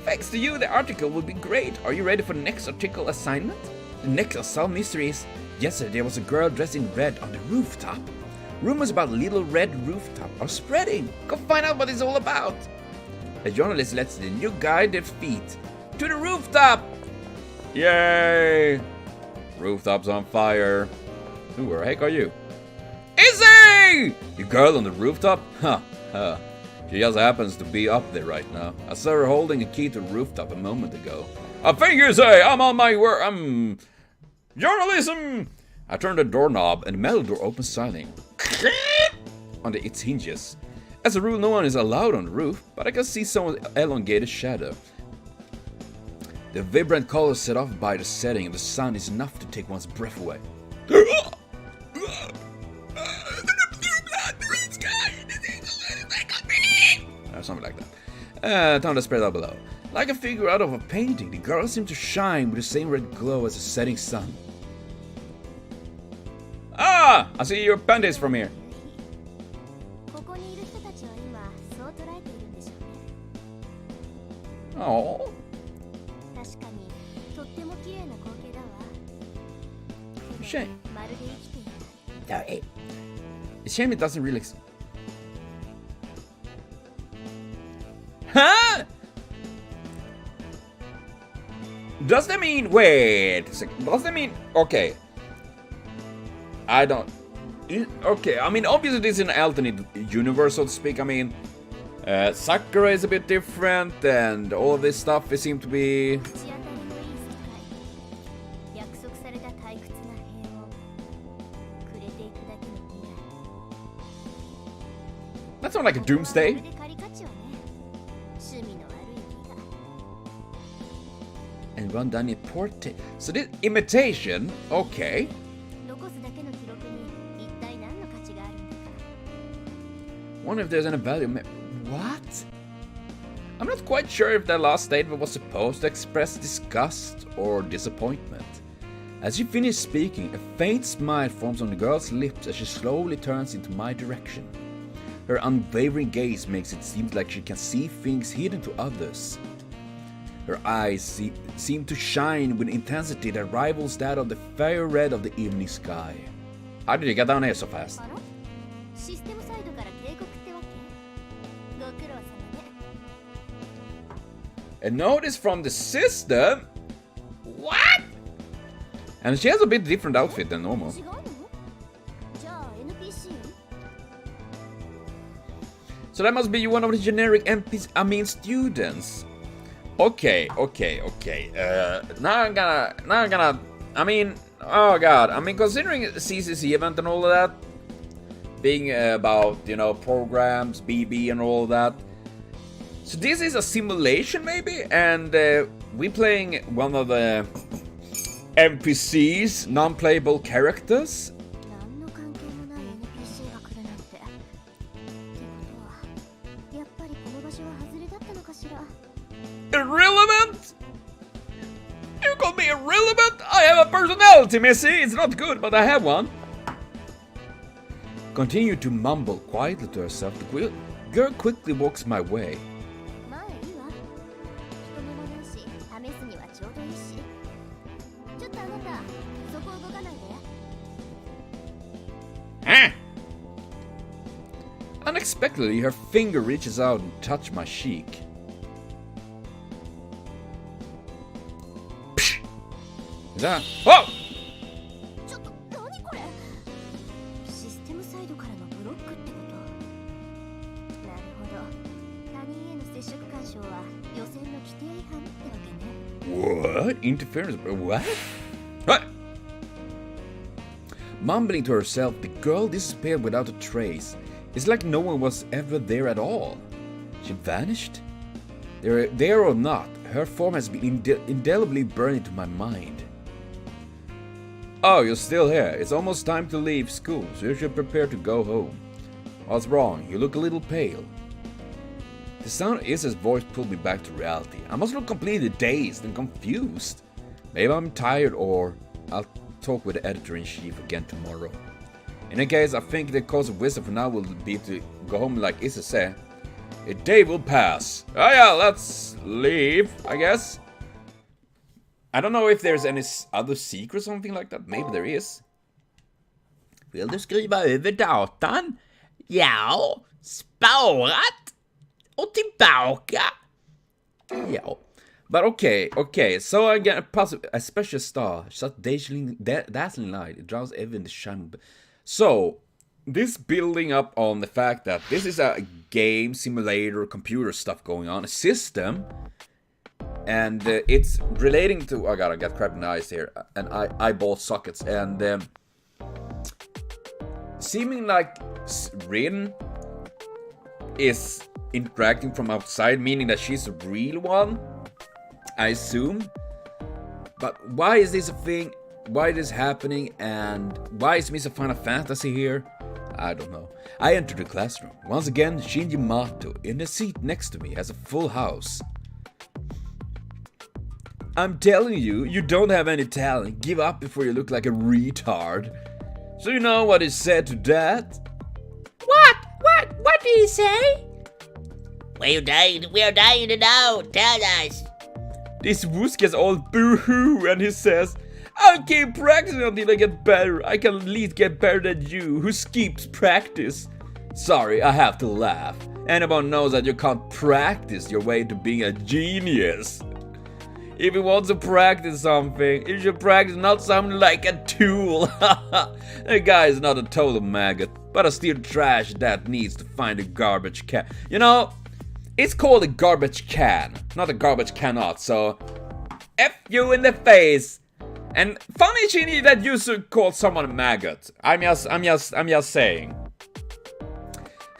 [SPEAKER 1] Thanks to you, the article will be great. Are you ready for the next article assignment? The next unsolved mystery is, yesterday there was a girl dressed in red on the rooftop. Rumors about Little Red Rooftop are spreading. Go find out what it's all about. A journalist lets the new guy their feet to the rooftop. Yay! Rooftop's on fire. Who the heck are you? Izzy! You girl on the rooftop? Huh. She just happens to be up there right now. I saw her holding a key to the rooftop a moment ago. I think you say I'm on my work. Journalism! I turned the doorknob and the metal door opens silently on its hinges. As a rule, no one is allowed on the roof, but I can see someone's elongated shadow. The vibrant color set off by the setting of the sun is enough to take one's breath away. Something like that. Time to spread out below. Like a figure out of a painting, the girl seemed to shine with the same red glow as the setting sun. Ah! I see your panties from here. Oh. Shame.
[SPEAKER 3] Sorry.
[SPEAKER 1] It's a shame it doesn't really. Huh? Does that mean? Wait. Does that mean? Okay. I don't. Okay. I mean, obviously, this is an alternate universe, so to speak. I mean, Sakura is a bit different, and all of this stuff it seems to be. That's not like a doomsday. And run down a portrait. So this imitation, okay. Wonder if there's any value. What? I'm not quite sure if that last statement was supposed to express disgust or disappointment. As she finished speaking, a faint smile forms on the girl's lips as she slowly turns into my direction. Her unwavering gaze makes it seem like she can see things hidden to others. Her eyes seem to shine with intensity that rivals that of the fire red of the evening sky. How did you get down here so fast? A notice from the system? What? And she has a bit different outfit than normal. So that must be one of the generic NPCs, students. Okay. Now I'm gonna, I mean, oh god, I mean, considering the CCC event and all of that, being about, you know, programs, BB and all of that. So this is a simulation maybe, and we playing one of the NPCs, non-playable characters. Irrelevant? You call me irrelevant? I have a personality, Missy. It's not good, but I have one. Continue to mumble quietly to herself. The girl quickly walks my way. Unexpectedly, her finger reaches out and touches my cheek. Is that? Whoa! What? Interference? What? What? Mumbling to herself, the girl disappeared without a trace. It's like no one was ever there at all. She vanished? There or not, her form has been indelibly burned into my mind. Oh, you're still here. It's almost time to leave school, so you should prepare to go home. What's wrong? You look a little pale. The sound of Isa's voice pulled me back to reality. I must look completely dazed and confused. Maybe I'm tired or I'll talk with the editor-in-chief again tomorrow. In any case, I think the course of wisdom for now will be to go home like Issa said. A day will pass. Oh yeah, let's leave, I guess. I don't know if there's any other secret or something like that. Maybe there is.
[SPEAKER 4] Vill du skriva över datan? Ja, sparat och tillbaka.
[SPEAKER 1] Yeah. But okay, so I get a special star, such dazzling light, it draws even the shine. So, this building up on the fact that this is a game, simulator, computer stuff going on, a system, and it's relating to, oh god, I got crap in the eyes here, and eyeball sockets, and seeming like Rin is interacting from outside, meaning that she's a real one, I assume. But why is this a thing? Why is this happening? And why is Mr. Final Fantasy here? I don't know. I enter the classroom. Once again, Shinji Mato, in the seat next to me, has a full house. I'm telling you, you don't have any talent. Give up before you look like a retard. So you know what is said to that?
[SPEAKER 4] What did he say?
[SPEAKER 3] We are dying to know. Tell us.
[SPEAKER 1] This Wusk gets all boo-hoo and he says, I'll keep practicing until I get better. I can at least get better than you, who skips practice. Sorry, I have to laugh. Anyone knows that you can't practice your way to being a genius. If you want to practice something, you should practice not something like a tool. The guy is not a total maggot, but a steel trash that needs to find a garbage can. You know, it's called a garbage can, not a garbage cannot, so F you in the face. And funny, Shinji, that you should call someone a maggot. I'm just saying.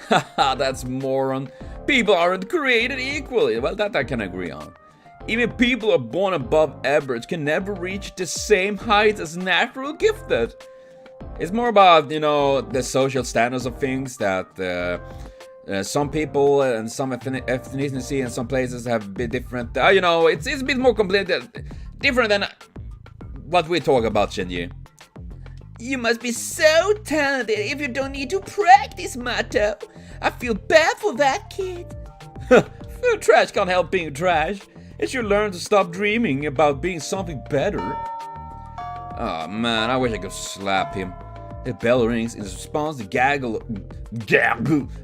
[SPEAKER 1] Haha, that's moron. People aren't created equally. Well, that I can agree on. Even people who are born above average can never reach the same height as natural gifted. It's more about, you know, the social standards of things that some people and some ethnicity in some places have a bit different. You know, it's a bit more complicated, different than what we talk about, Shinji. You must be so talented if you don't need to practice, Mato. I feel bad for that kid. Trash can't help being trash. It should learn to stop dreaming about being something better. Oh man, I wish I could slap him. The bell rings. In response, the gaggle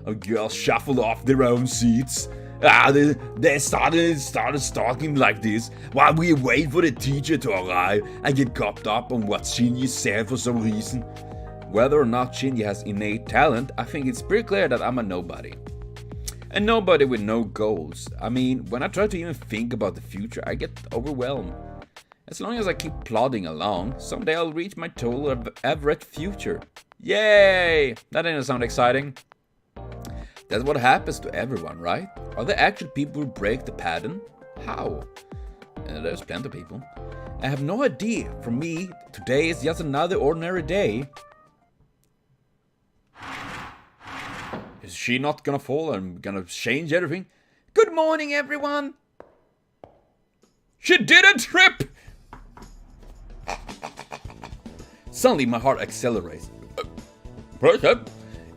[SPEAKER 1] of girls shuffle off their own seats. They started talking like this while we wait for the teacher to arrive and get caught up on what Shinji said for some reason. Whether or not Shinji has innate talent, I think it's pretty clear that I'm a nobody. A nobody with no goals. I mean, when I try to even think about the future, I get overwhelmed. As long as I keep plodding along, someday I'll reach my total average future. Yay! That didn't sound exciting. That's what happens to everyone, right? Are there actually people who break the pattern? How? There's plenty of people. I have no idea. For me, today is just another ordinary day. Is she not gonna fall and gonna change everything? Good morning, everyone! She didn't trip! Suddenly, my heart accelerates. What's up?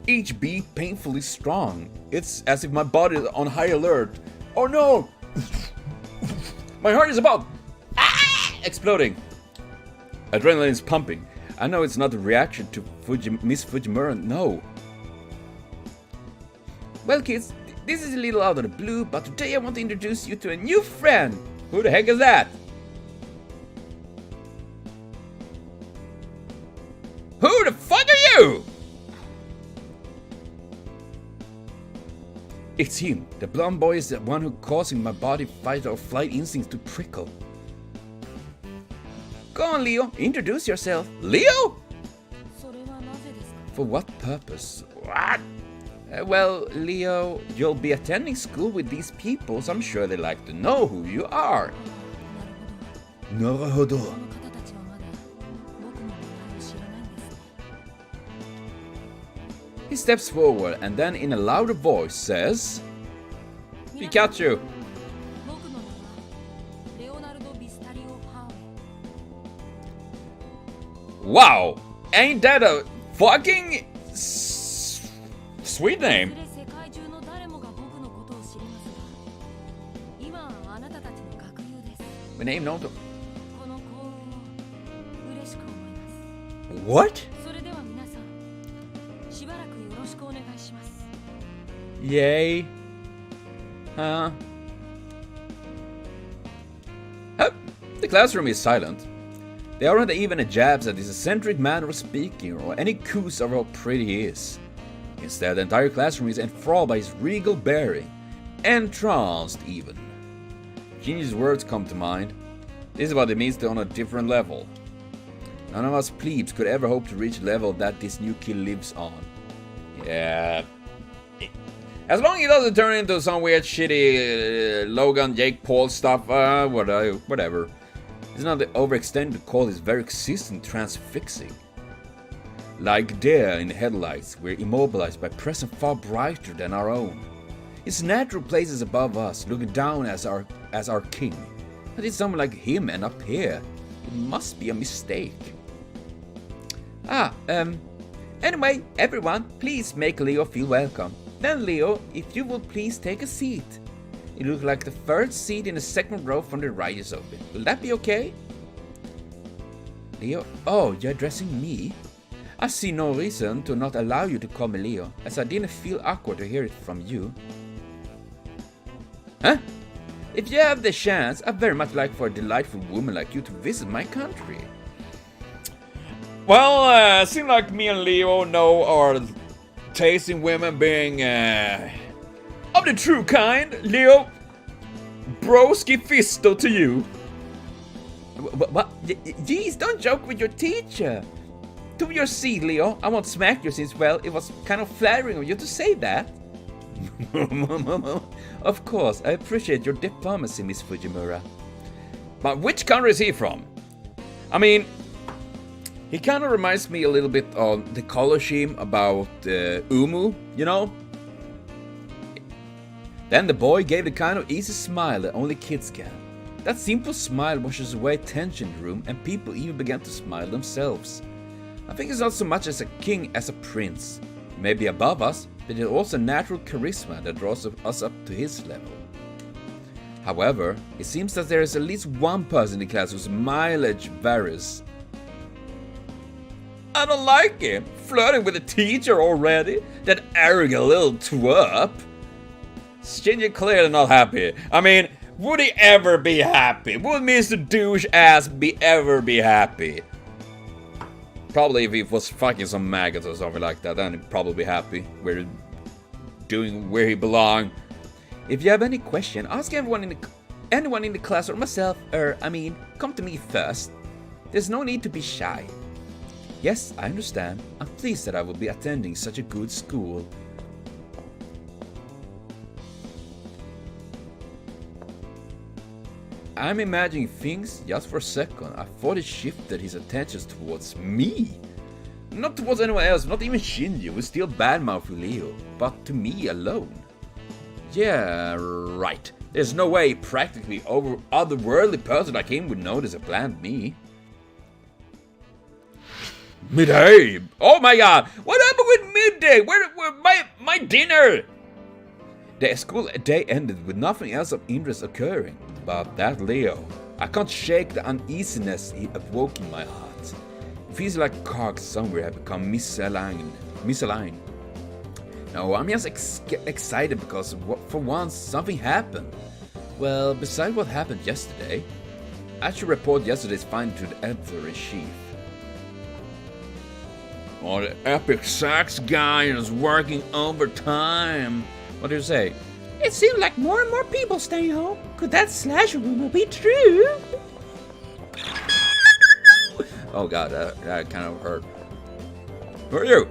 [SPEAKER 1] Each beat painfully strong. It's as if my body is on high alert. Oh no! My heart is about exploding. Adrenaline is pumping. I know it's not a reaction to Miss Fujimura, no. Well kids, this is a little out of the blue, but today I want to introduce you to a new friend. Who the heck is that? Who the fuck are you? It's him. The blonde boy is the one who causing my body fight or flight instincts to prickle. Go on, Leo. Introduce yourself. Leo? For what purpose? What? Well, Leo, you'll be attending school with these people, so I'm sure they like to know who you are. Naruhodo. He steps forward and then in a louder voice says, Pikachu.
[SPEAKER 2] Wow! Ain't that a fucking sweet name?
[SPEAKER 5] 世界中の誰もが僕のことを知りますが、今はあなたたちの学友です。
[SPEAKER 1] My name not.
[SPEAKER 5] この幸運を嬉しく思います。
[SPEAKER 1] What?
[SPEAKER 5] それでは皆さん、しばらくよろしくお願いします。
[SPEAKER 1] Yay. Huh?
[SPEAKER 2] The classroom is silent. There aren't even a jabs at his eccentric manner of speaking or any coos of how pretty he is. Instead, the entire classroom is enthralled by his regal bearing, entranced even. Genius words come to mind. This is what it means to on a different level. None of us plebes could ever hope to reach the level that this new kid lives on. Yeah. As long as he doesn't turn into some weird shitty Logan, Jake Paul stuff, whatever. It's not overextended to call his very existence transfixing. Like deer in the headlights, we're immobilized by presence far brighter than our own. His natural place is above us, looking down as our king. But it's someone like him and up here. It must be a mistake.
[SPEAKER 1] Anyway, everyone, please make Leo feel welcome. Then, Leo, if you will please take a seat. It looks like the third seat in the second row from the right is open. Will that be okay? Leo, oh, you're addressing me? I see no reason to not allow you to call me Leo, as I didn't feel awkward to hear it from you. Huh? If you have the chance, I'd very much like for a delightful woman like you to visit my country.
[SPEAKER 2] Well, seems like me and Leo know our taste in women being of the true kind. Leo, broski fisto to you.
[SPEAKER 1] What? Jeez, don't joke with your teacher. To your seat, Leo. I won't smack you since, well, it was kind of flattering of you to say that. Of course, I appreciate your diplomacy, Miss Fujimura.
[SPEAKER 2] But which country is he from? I mean,
[SPEAKER 1] he kind of reminds me a little bit of the color scheme about Umu, you know? Then the boy gave the kind of easy smile that only kids can. That simple smile washes away tension in the room, and people even began to smile themselves. I think it's not so much as a king as a prince. He may be above us, but it's also natural charisma that draws us up to his level. However, it seems that there is at least one person in the class whose mileage varies.
[SPEAKER 2] I don't like him. Flirting with a teacher already? That arrogant little twerp. Shinji clearly not happy. I mean, would he ever be happy? Would Mr. Douche ass ever be happy? Probably if he was fucking some maggots or something like that, then he'd probably be happy. Where he belong.
[SPEAKER 1] If you have any question, ask anyone in the class or myself, come to me first. There's no need to be shy. Yes, I understand. I'm pleased that I will be attending such a good school. I'm imagining things just for a second. I thought it shifted his attentions towards me. Not towards anyone else, not even Shinji, who is still badmouthing Leo, but to me alone. Yeah, right. There's no way practically otherworldly person like him would notice a bland me.
[SPEAKER 2] Midday! Oh my god! What happened with midday? Where my dinner?
[SPEAKER 1] The school day ended with nothing else of interest occurring. But that Leo, I can't shake the uneasiness he awoke in my heart. It feels like cogs somewhere have become misaligned. No, I'm just excited because for once something happened. Well, besides what happened yesterday, I should report yesterday's finding to the editor-in-chief.
[SPEAKER 2] Oh, the epic sax guy is working overtime.
[SPEAKER 1] What do you say?
[SPEAKER 4] It seems like more and more people staying home. Could that slash rumor be true?
[SPEAKER 1] Oh god, that kind of hurt.
[SPEAKER 2] Who are you?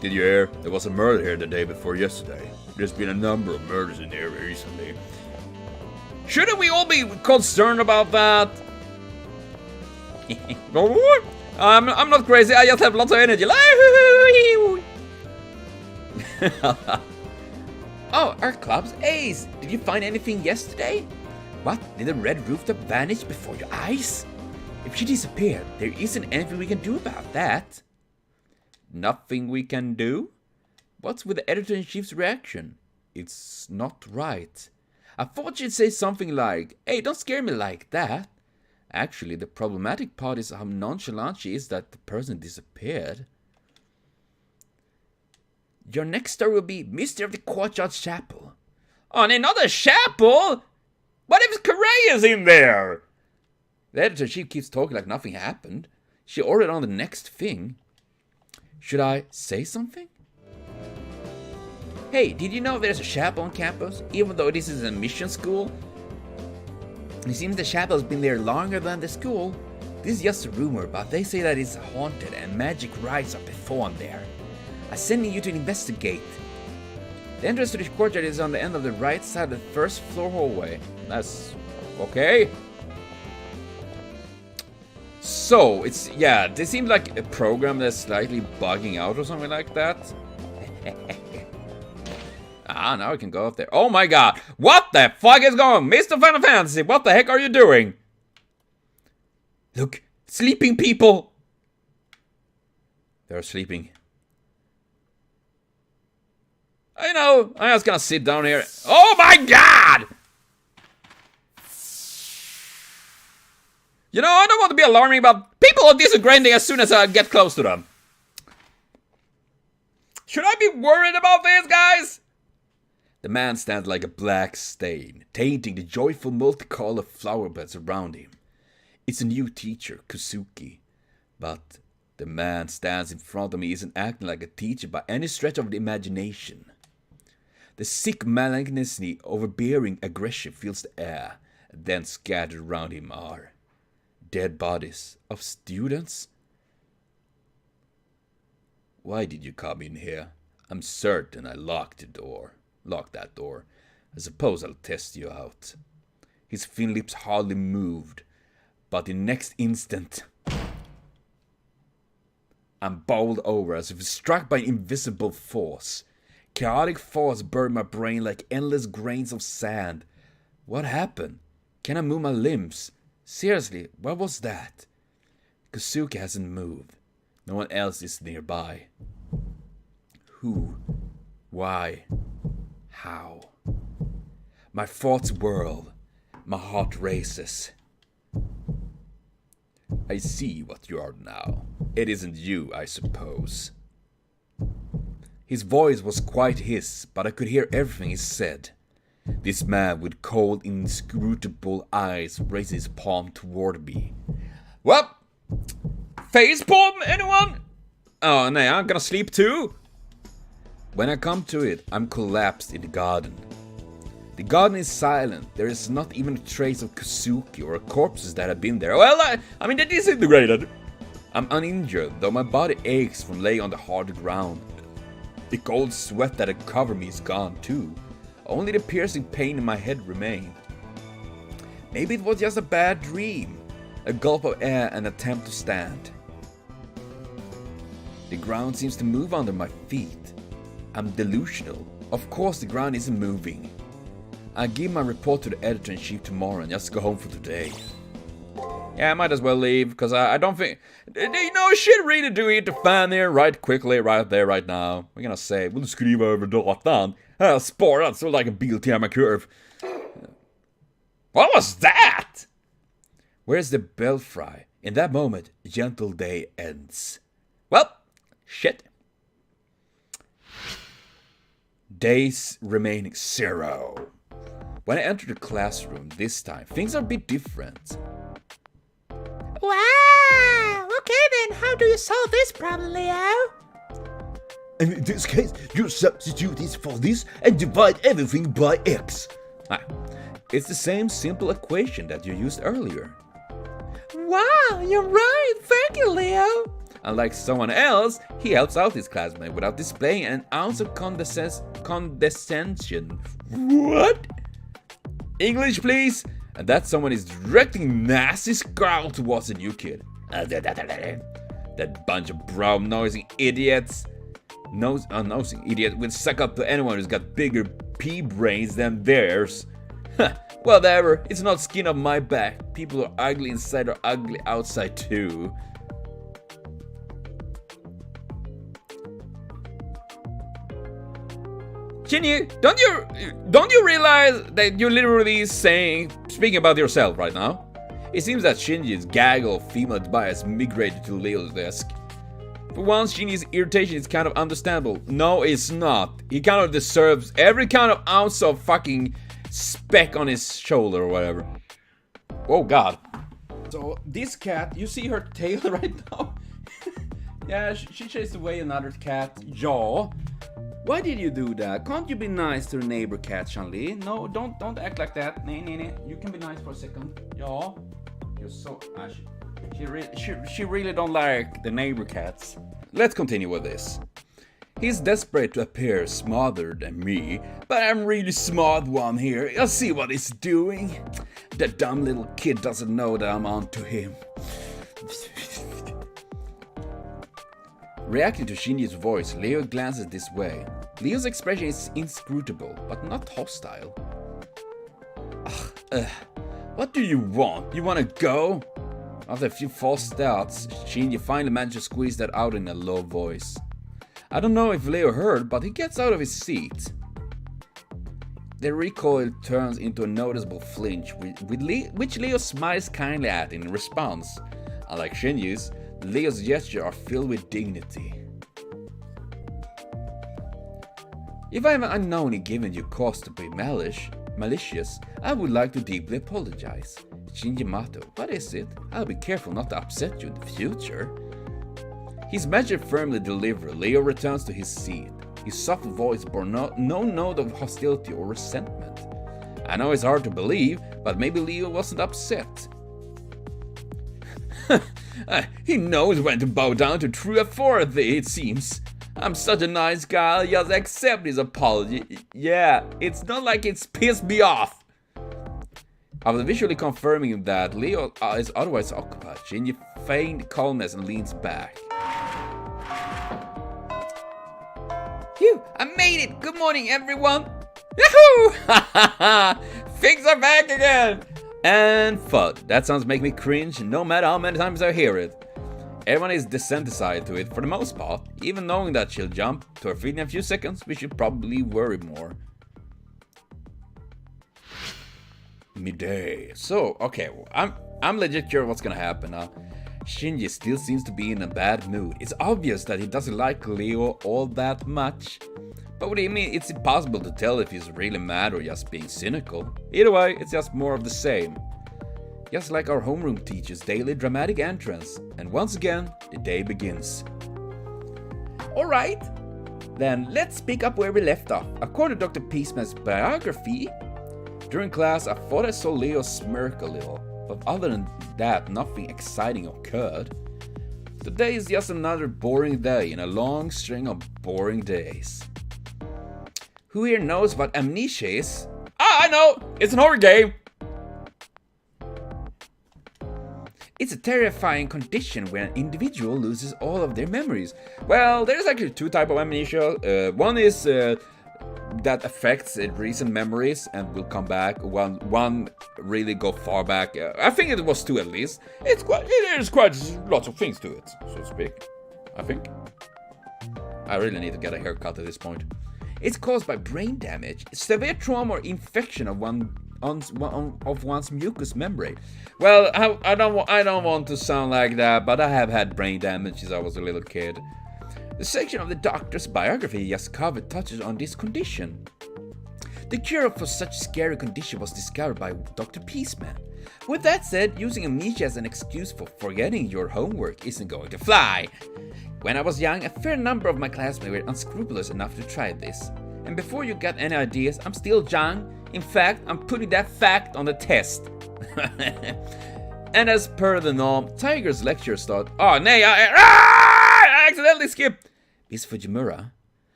[SPEAKER 2] Did you hear? There was a murder here the day before yesterday. There's been a number of murders in the area recently. Shouldn't we all be concerned about that? I'm not crazy, I just have lots of energy.
[SPEAKER 1] Oh, our club's ace! Did you find anything yesterday? What? Did the red rooftop vanish before your eyes?
[SPEAKER 2] If she disappeared, there isn't anything we can do about that. Nothing we can do? What's with the editor-in-chief's reaction? It's not right. I thought she'd say something like, hey, don't scare me like that. Actually, the problematic part is how nonchalant she is that the person disappeared. Your next story will be Mystery of the Courtyard Chapel. On another chapel? What if Correa's in there? The editor-in-chief keeps talking like nothing happened. She ordered on the next thing. Should I say something? Hey, did you know there's a chapel on campus, even though this is a mission school? It seems the chapel has been there longer than the school. This is just a rumor, but they say that it's haunted and magic rites are performed there. I'm sending you to investigate. The entrance to the courtyard is on the end of the right side of the first floor hallway. That's okay. So, it's, yeah, this seems like a program that's slightly bugging out or something like that. Now we can go up there. Oh my god! What the fuck is going on? Mr. Final Fantasy, what the heck are you doing? Look, sleeping people! They're sleeping. I know, I'm just gonna sit down here. Oh my god! You know, I don't want to be alarming, but people are disintegrating as soon as I get close to them. Should I be worried about this, guys? The man stands like a black stain, tainting the joyful multicolored flower beds around him. It's a new teacher, Kusuki, but the man stands in front of me isn't acting like a teacher by any stretch of the imagination. The sick malignancy, overbearing aggression fills the air, and then scattered around him are dead bodies of students. Why did you come in here? I'm certain I locked that door. I suppose I'll test you out. His thin lips hardly moved, but in the next instant, I'm bowled over as if struck by an invisible force. Chaotic force burned my brain like endless grains of sand. What happened? Can I move my limbs? Seriously, what was that? Kusuki hasn't moved. No one else is nearby. Who? Why? How? My thoughts whirl. My heart races. I see what you are now. It isn't you, I suppose. His voice was quite his, but I could hear everything he said. This man with cold, inscrutable eyes raised his palm toward me. Well, facepalm, anyone? Oh, no, I'm gonna sleep too? When I come to it, I'm collapsed in the garden. The garden is silent. There is not even a trace of Kusuki or corpses that have been there. Well, I mean, they're disintegrated. I'm uninjured, though my body aches from laying on the hard ground. The cold sweat that had covered me is gone too. Only the piercing pain in my head remained. Maybe it was just a bad dream. A gulp of air and attempt to stand. The ground seems to move under my feet. I'm delusional. Of course the ground isn't moving. I'll give my report to the editor-in-chief tomorrow and just go home for today. Yeah, I might as well leave, because I don't think... You know, shit really do hit the fan here right quickly, right there, right now. We're gonna say, we'll skriva över datan. Spara så like a bil till my curve. What was that? Where's the belfry? In that moment, gentle day ends. Well, shit. Days remaining 0. When I enter the classroom this time, things are a bit different.
[SPEAKER 4] Wow! Okay then, how do you solve this problem, Leo?
[SPEAKER 6] And in this case, you substitute this for this and divide everything by x.
[SPEAKER 2] It's the same simple equation that you used earlier.
[SPEAKER 4] Wow, you're right. Thank you, Leo.
[SPEAKER 2] Unlike someone else, he helps out his classmate without displaying an ounce of condescension. What? English, please? And that someone is directing nasty scowl towards the new kid. That bunch of brow-nosing idiots. Nosing idiot will suck up to anyone who's got bigger pea brains than theirs. Whatever, it's not skin off my back. People are ugly inside or ugly outside too. Shinji, don't you realize that you're literally speaking about yourself right now? It seems that Shinji's gaggle of female bias migrated to Leo's desk. For once, Shinji's irritation is kind of understandable. No, it's not. He kind of deserves every kind of ounce of fucking speck on his shoulder or whatever. Oh god. So this cat, you see her tail right now? Yeah, she chased away another cat. Ja. Why did you do that? Can't you be nice to the neighbor cat, Shanli? No, don't act like that. Nee. You can be nice for a second. Ja. You're so... She really don't like the neighbor cats. Let's continue with this. He's desperate to appear smarter than me, but I'm really smart one here. I'll see what he's doing. That dumb little kid doesn't know that I'm on to him. Reacting to Shinji's voice, Leo glances this way. Leo's expression is inscrutable, but not hostile. What do you want? You wanna go? After a few false starts, Shinji finally managed to squeeze that out in a low voice. I don't know if Leo heard, but he gets out of his seat. The recoil turns into a noticeable flinch, which Leo smiles kindly at in response. Unlike Shinji's, Leo's gestures are filled with dignity. If I have unknowingly given you cause to be malicious, I would like to deeply apologize. Shinji Mato, what is it? I'll be careful not to upset you in the future. His measure firmly delivered, Leo returns to his seat. His soft voice bore no note of hostility or resentment. I know it's hard to believe, but maybe Leo wasn't upset. He knows when to bow down to true authority, it seems. I'm such a nice guy, I'll just accept his apology. Yeah, it's not like it's pissed me off. After visually confirming that Leo is otherwise occupied, Shinji feigned calmness and leans back. Phew, I made it! Good morning, everyone! Yahoo! Things are back again! And FUD. That sounds make me cringe no matter how many times I hear it. Everyone is desensitized to it for the most part. Even knowing that she'll jump to her feet in a few seconds, we should probably worry more. Midday. So, okay, I'm legit curious what's gonna happen now. Shinji still seems to be in a bad mood. It's obvious that he doesn't like Leo all that much. But what do you mean? It's impossible to tell if he's really mad or just being cynical. Either way, it's just more of the same. Just like our homeroom teacher's daily dramatic entrance. And once again, the day begins. Alright, then let's pick up where we left off. According to Dr. Peaceman's biography, during class I thought I saw Leo smirk a little. But other than that, nothing exciting occurred. Today is just another boring day in a long string of boring days. Who here knows what amnesia is? Ah, I know! It's an horror game! It's a terrifying condition where an individual loses all of their memories. Well, there's actually two types of amnesia. One is that affects recent memories and will come back. One really go far back. I think it was two at least. There's quite lots of things to it, so to speak. I think. I really need to get a haircut at this point. It's caused by brain damage, severe trauma or infection of one's mucous membrane. Well, I don't want to sound like that, but I have had brain damage since I was a little kid. The section of the doctor's biography just covered touches on this condition. The cure for such scary condition was discovered by Dr. Peaceman. With that said, using amnesia as an excuse for forgetting your homework isn't going to fly. When I was young, a fair number of my classmates were unscrupulous enough to try this. And before you got any ideas, I'm still young. In fact, I'm putting that fact on the test. And as per the norm, Tiger's lecture started. Oh, nay, I accidentally skipped. Miss Fujimura.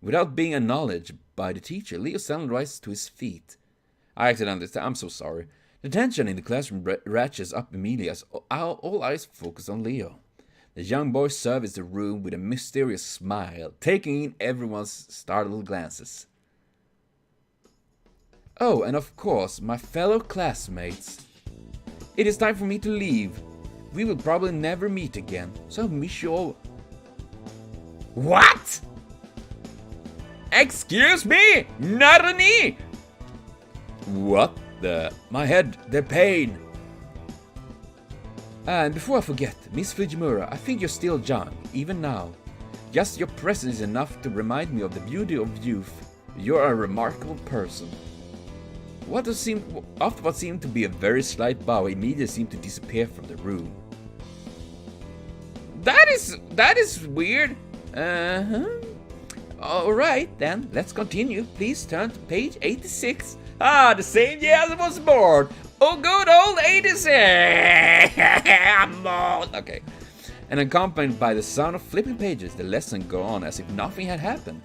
[SPEAKER 2] Without being acknowledged by the teacher, Leo suddenly rises to his feet. I'm so sorry. The tension in the classroom ratchets up immediately as all eyes focus on Leo. The young boy surveys the room with a mysterious smile, taking in everyone's startled glances.
[SPEAKER 1] Oh, and of course, my fellow classmates. It is time for me to leave. We will probably never meet again, so I miss you all.
[SPEAKER 2] What? Excuse me? Narani?
[SPEAKER 1] What the? My head, the pain. And before I forget, Miss Fujimura, I think you're still young, even now. Just your presence is enough to remind me of the beauty of youth. You're a remarkable person. After what seemed to be a very slight bow, immediately seemed to disappear from the room.
[SPEAKER 2] That is weird.
[SPEAKER 1] Alright then, let's continue. Please turn to page 86.
[SPEAKER 2] Ah, the same year as I was born. Oh, good old 86. I'm old.
[SPEAKER 1] Okay. And accompanied by the sound of flipping pages, the lesson go on as if nothing had happened.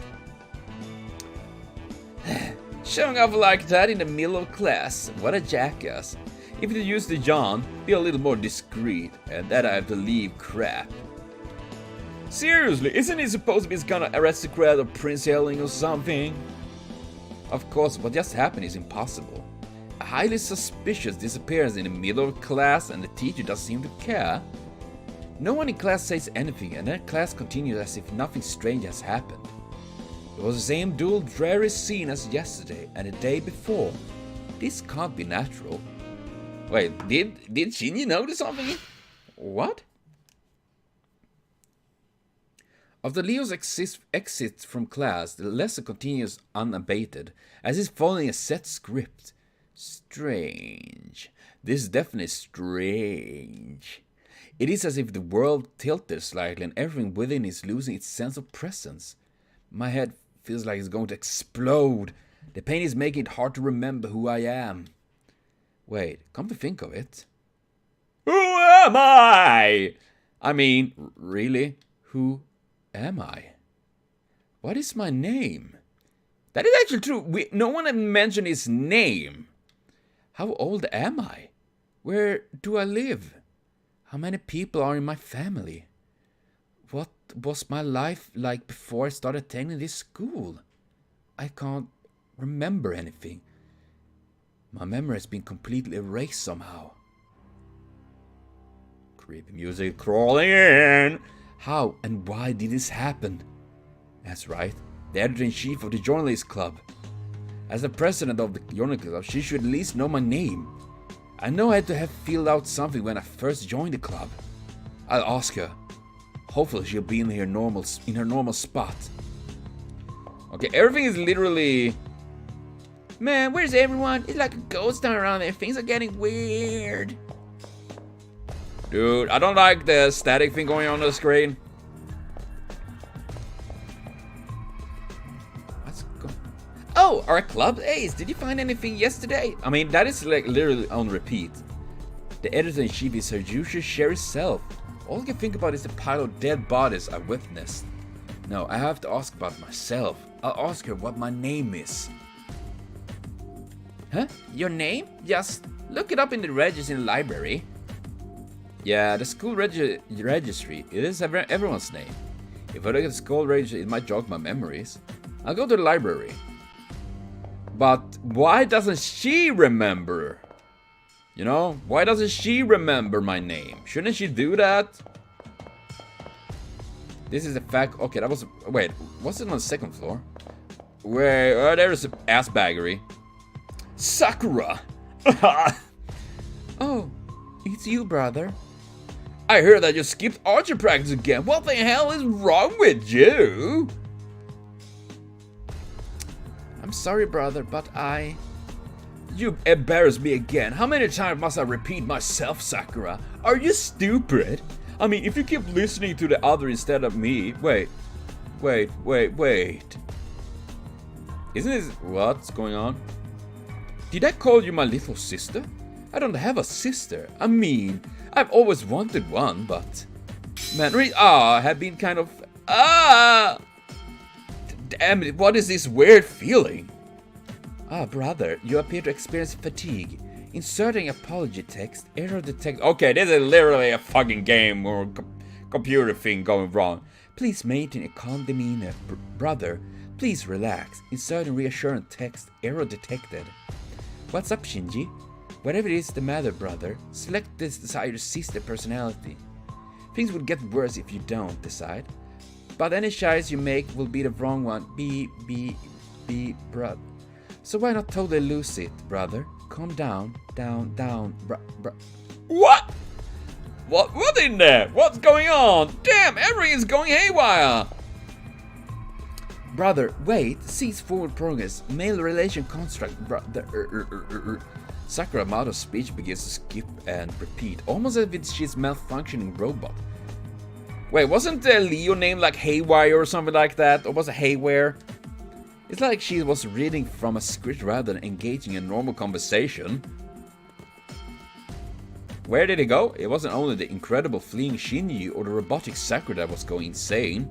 [SPEAKER 1] Showing off like that in the middle of class, what a jackass. If you use the John, be a little more discreet, and that I have to leave crap.
[SPEAKER 2] Seriously, isn't he supposed to be some kind of aristocrat or prince yelling or something?
[SPEAKER 1] Of course, what just happened is impossible. A highly suspicious disappearance in the middle of class and the teacher doesn't seem to care. No one in class says anything and then class continues as if nothing strange has happened. It was the same dull, dreary scene as yesterday and the day before. This can't be natural.
[SPEAKER 2] Wait, did Shinji notice something?
[SPEAKER 1] What? After Leo's exit from class, the lesson continues unabated, as he's following a set script. Strange. This is definitely strange. It is as if the world tilted slightly and everything within is losing its sense of presence. My head feels like it's going to explode. The pain is making it hard to remember who I am. Wait, come to think of it.
[SPEAKER 2] Who am I?
[SPEAKER 1] I mean, really? Who am I? What is my name?
[SPEAKER 2] That is actually true. No one had mentioned his name.
[SPEAKER 1] How old am I? Where do I live? How many people are in my family? What was my life like before I started attending this school? I can't remember anything. My memory has been completely erased somehow.
[SPEAKER 2] Creepy music crawling in.
[SPEAKER 1] How and why did this happen? That's right, the editor-in-chief of the Journalist Club. As the president of the Journalist Club, she should at least know my name. I know I had to have filled out something when I first joined the club. I'll ask her. Hopefully she'll be in her normal spot.
[SPEAKER 2] Okay, everything is literally...
[SPEAKER 4] Man, where's everyone? It's like a ghost town around there. Things are getting weird.
[SPEAKER 2] Dude, I don't like the static thing going on the screen.
[SPEAKER 1] Oh, our club Ace, did you find anything yesterday? I mean, that is like literally on repeat. The editor-in-chief is her usual cheery self. All I can think about is the pile of dead bodies I witnessed. No, I have to ask about myself. I'll ask her what my name is. Huh? Your name? Just look it up in the registry in the library. Yeah, the school registry. It is everyone's name. If I look at the school registry, it might jog my memories. I'll go to the library. But why doesn't she remember? You know, why doesn't she remember my name? Shouldn't she do that? This is a fact. Okay, that was... Wait, what's it on the second floor? Where... there's an ass baggery.
[SPEAKER 2] Sakura!
[SPEAKER 4] Oh, it's you, brother.
[SPEAKER 2] I heard that you skipped archery practice again. What the hell is wrong with you?
[SPEAKER 4] I'm sorry, brother, but I...
[SPEAKER 2] You embarrass me again. How many times must I repeat myself, Sakura? Are you stupid? I mean, if you keep listening to the other instead of me... Wait.
[SPEAKER 1] Isn't this... What's going on? Did I call you my little sister? I don't have a sister. I mean, I've always wanted one, but... Man, I have been kind of... Damn it, what is this weird feeling? Ah, brother, you appear to experience fatigue. Inserting apology text, error detect...
[SPEAKER 2] Okay, this is literally a fucking game or computer thing going wrong.
[SPEAKER 1] Please maintain a calm demeanor. Brother, please relax. Inserting reassurance text, error detected.
[SPEAKER 4] What's up, Shinji? Whatever it is the matter, brother, select this desired sister personality. Things will get worse if you don't decide. But any choice you make will be the wrong one. Be, bruh. So why not totally lose it, brother? Calm down, bruh.
[SPEAKER 2] What? What in there? What's going on? Damn, everything is going haywire!
[SPEAKER 4] Brother, wait, cease forward progress. Male relation construct, brother.
[SPEAKER 1] Sakura out of speech begins to skip and repeat, almost as if she's malfunctioning robot.
[SPEAKER 2] Wait, wasn't Leo named like Haywire or something like that? Or was it Haywire?
[SPEAKER 1] It's like she was reading from a script rather than engaging in normal conversation. Where did he go? It wasn't only the incredible fleeing Shinji or the robotic Sakura that was going insane.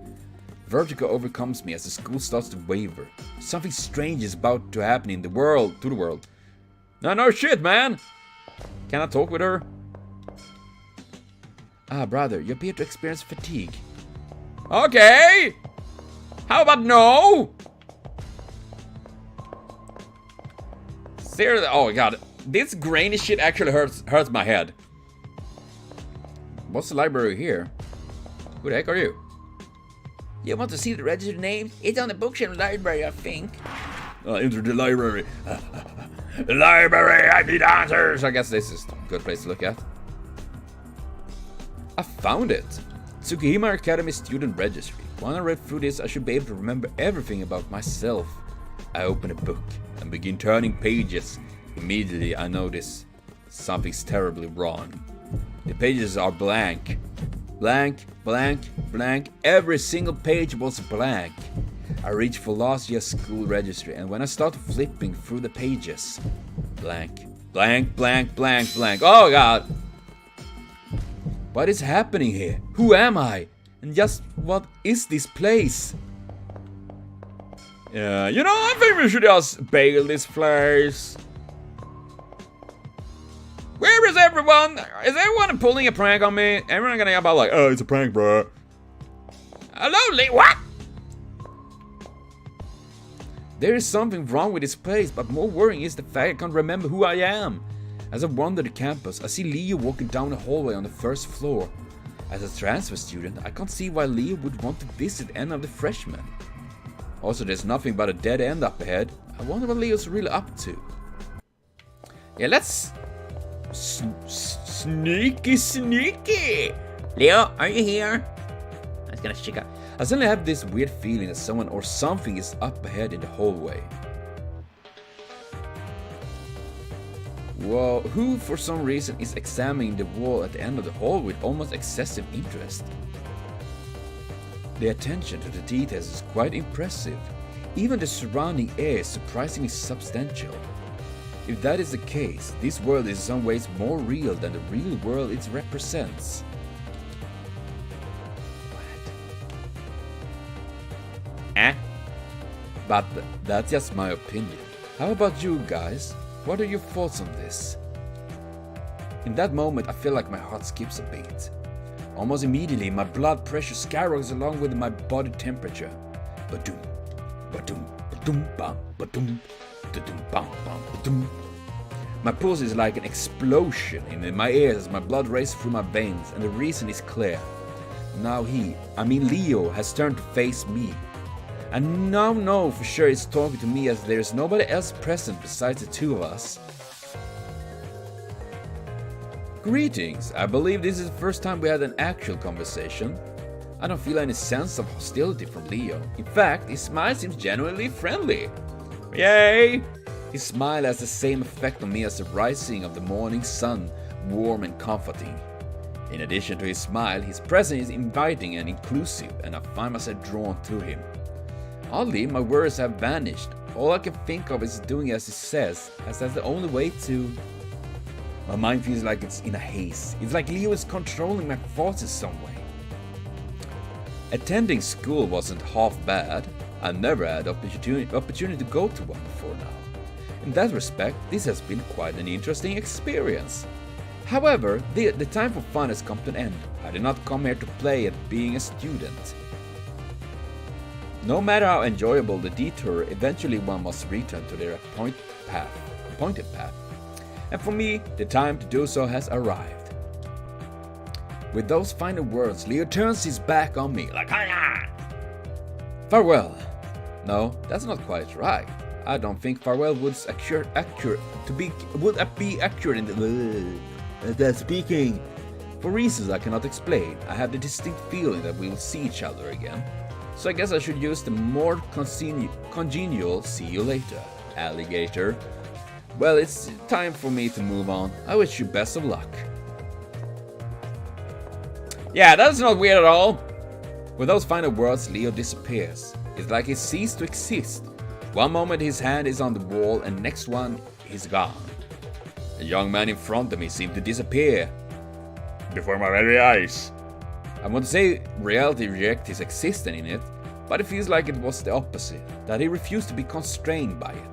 [SPEAKER 1] Vertigo overcomes me as the school starts to waver. Something strange is about to happen in the world, to the world.
[SPEAKER 2] No shit, man! Can I talk with her?
[SPEAKER 4] Ah, brother, you appear to experience fatigue.
[SPEAKER 2] Okay! How about no? Seriously, oh my god. This grainy shit actually hurts my head.
[SPEAKER 1] What's the library here? Who the heck are you?
[SPEAKER 4] You want to see the registered names? It's on the bookshelf library, I think.
[SPEAKER 2] Enter the library. Library, I need answers!
[SPEAKER 1] I guess this is a good place to look at. I found it! Tsukihima Academy Student Registry. When I read through this, I should be able to remember everything about myself. I open a book and begin turning pages. Immediately, I notice something's terribly wrong. The pages are blank. Blank, blank, blank. Every single page was blank. I reach for last year's school registry, and when I start flipping through the pages, blank, blank, blank, blank, blank. Oh god! What is happening here? Who am I? And just what is this place?
[SPEAKER 2] Yeah, you know, I think we should just bail this place. Where is everyone? Is everyone pulling a prank on me? Everyone gonna about like, oh, it's a prank, bro. Hello, Lee, what?
[SPEAKER 1] There is something wrong with this place, but more worrying is the fact I can't remember who I am. As I wander the campus, I see Leo walking down the hallway on the first floor. As a transfer student, I can't see why Leo would want to visit any of the freshmen. Also, there's nothing but a dead end up ahead. I wonder what Leo's really up to.
[SPEAKER 2] Yeah, let's... Sneaky! Leo, are you here? I was gonna check out.
[SPEAKER 1] I suddenly have this weird feeling that someone or something is up ahead in the hallway. Well, who for some reason is examining the wall at the end of the hall with almost excessive interest. The attention to the details is quite impressive. Even the surrounding air is surprisingly substantial. If that is the case, this world is in some ways more real than the real world it represents. But that's just my opinion. How about you guys? What are your thoughts on this? In that moment, I feel like my heart skips a beat. Almost immediately, my blood pressure skyrockets along with my body temperature. Ba-doom, ba-doom, ba-doom, bam, ba-doom, da-doom, bam, bam, ba-doom. My pulse is like an explosion in my ears as my blood races through my veins, and the reason is clear. Now Leo, has turned to face me. I now know for sure he's talking to me as there's nobody else present besides the two of us. Greetings, I believe this is the first time we had an actual conversation. I don't feel any sense of hostility from Leo. In fact, his smile seems genuinely friendly. Yay! His smile has the same effect on me as the rising of the morning sun, warm and comforting. In addition to his smile, his presence is inviting and inclusive, and I find myself drawn to him. Oddly, my words have vanished. All I can think of is doing as he says, as that's the only way to... My mind feels like it's in a haze. It's like Leo is controlling my thoughts in some way. Attending school wasn't half bad. I never had opportunity to go to one before now. In that respect, this has been quite an interesting experience. However, the time for fun has come to an end. I did not come here to play at being a student. No matter how enjoyable the detour, eventually one must return to their appointed path. And for me, the time to do so has arrived. With those final words, Leo turns his back on me like, farewell. No, that's not quite right. I don't think farewell would be accurate in the speaking. For reasons I cannot explain, I have the distinct feeling that we will see each other again. So I guess I should use the more congenial see you later, alligator. Well, it's time for me to move on. I wish you best of luck. Yeah, that's not weird at all. With those final words, Leo disappears. It's like he ceased to exist. One moment his hand is on the wall and next one he's gone. The young man in front of me seemed to disappear before my very eyes. I won't say reality rejected his existence in it, but it feels like it was the opposite, that he refused to be constrained by it.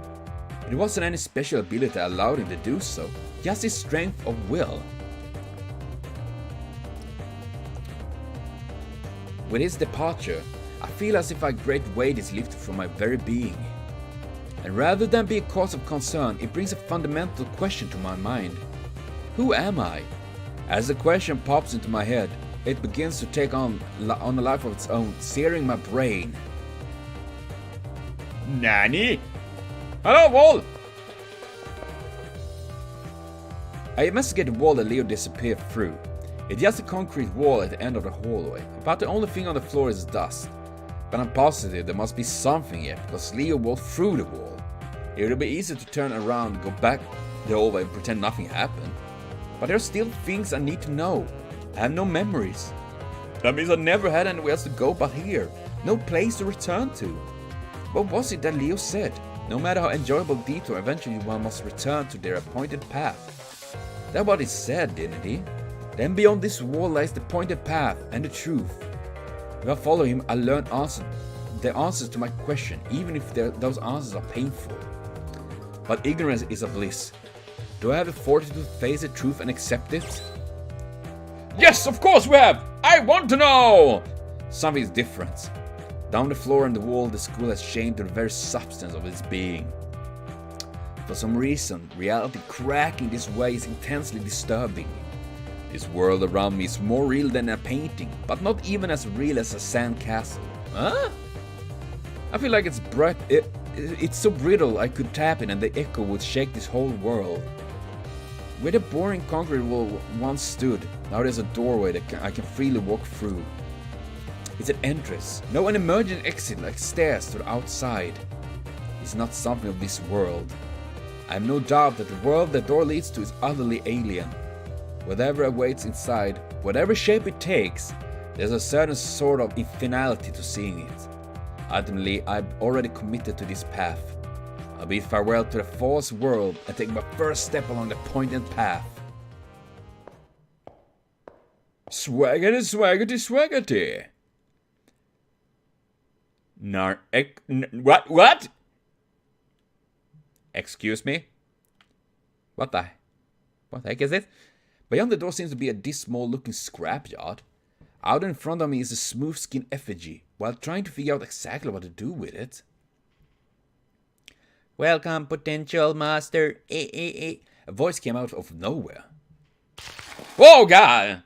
[SPEAKER 1] It wasn't any special ability that allowed him to do so, just his strength of will. With his departure, I feel as if a great weight is lifted from my very being. And rather than be a cause of concern, it brings a fundamental question to my mind. Who am I? As the question pops into my head, it begins to take on a life of its own, searing my brain.
[SPEAKER 2] Nani? Hello, wall!
[SPEAKER 1] I investigate the wall that Leo disappeared through. It's just a concrete wall at the end of the hallway. About the only thing on the floor is dust. But I'm positive there must be something here, because Leo walked through the wall. It would be easy to turn around, go back the hallway and pretend nothing happened. But there are still things I need to know. I have no memories. That means I never had anywhere else to go but here. No place to return to. What was it that Leo said? No matter how enjoyable detour, eventually one must return to their appointed path. That's what he said, didn't he? Then beyond this wall lies the appointed path and the truth. If I follow him, I'll learn the answers to my question, even if those answers are painful. But ignorance is a bliss. Do I have the fortitude to face the truth and accept it?
[SPEAKER 2] Yes, of course we have! I want to know!
[SPEAKER 1] Something is different. Down the floor and the wall, the school has changed to the very substance of its being. For some reason, reality cracking this way is intensely disturbing. This world around me is more real than a painting, but not even as real as a sand castle. Huh? I feel like it's so brittle I could tap it and the echo would shake this whole world. Where the boring concrete wall once stood, now there's a doorway that I can freely walk through. It's an entrance, no an emergent exit like stairs to the outside. It's not something of this world. I have no doubt that the world the door leads to is utterly alien. Whatever awaits inside, whatever shape it takes, there's a certain sort of finality to seeing it. Ultimately, I'm already committed to this path. I'll bid farewell to the false world and take my first step along the pointed path.
[SPEAKER 2] Swaggity, swaggity, swaggity. What?
[SPEAKER 1] Excuse me? What the heck is it? Beyond the door seems to be a dismal-looking scrapyard. Out in front of me is a smooth-skinned effigy, while trying to figure out exactly what to do with it. Welcome, potential master. A voice came out of nowhere.
[SPEAKER 2] Oh, God!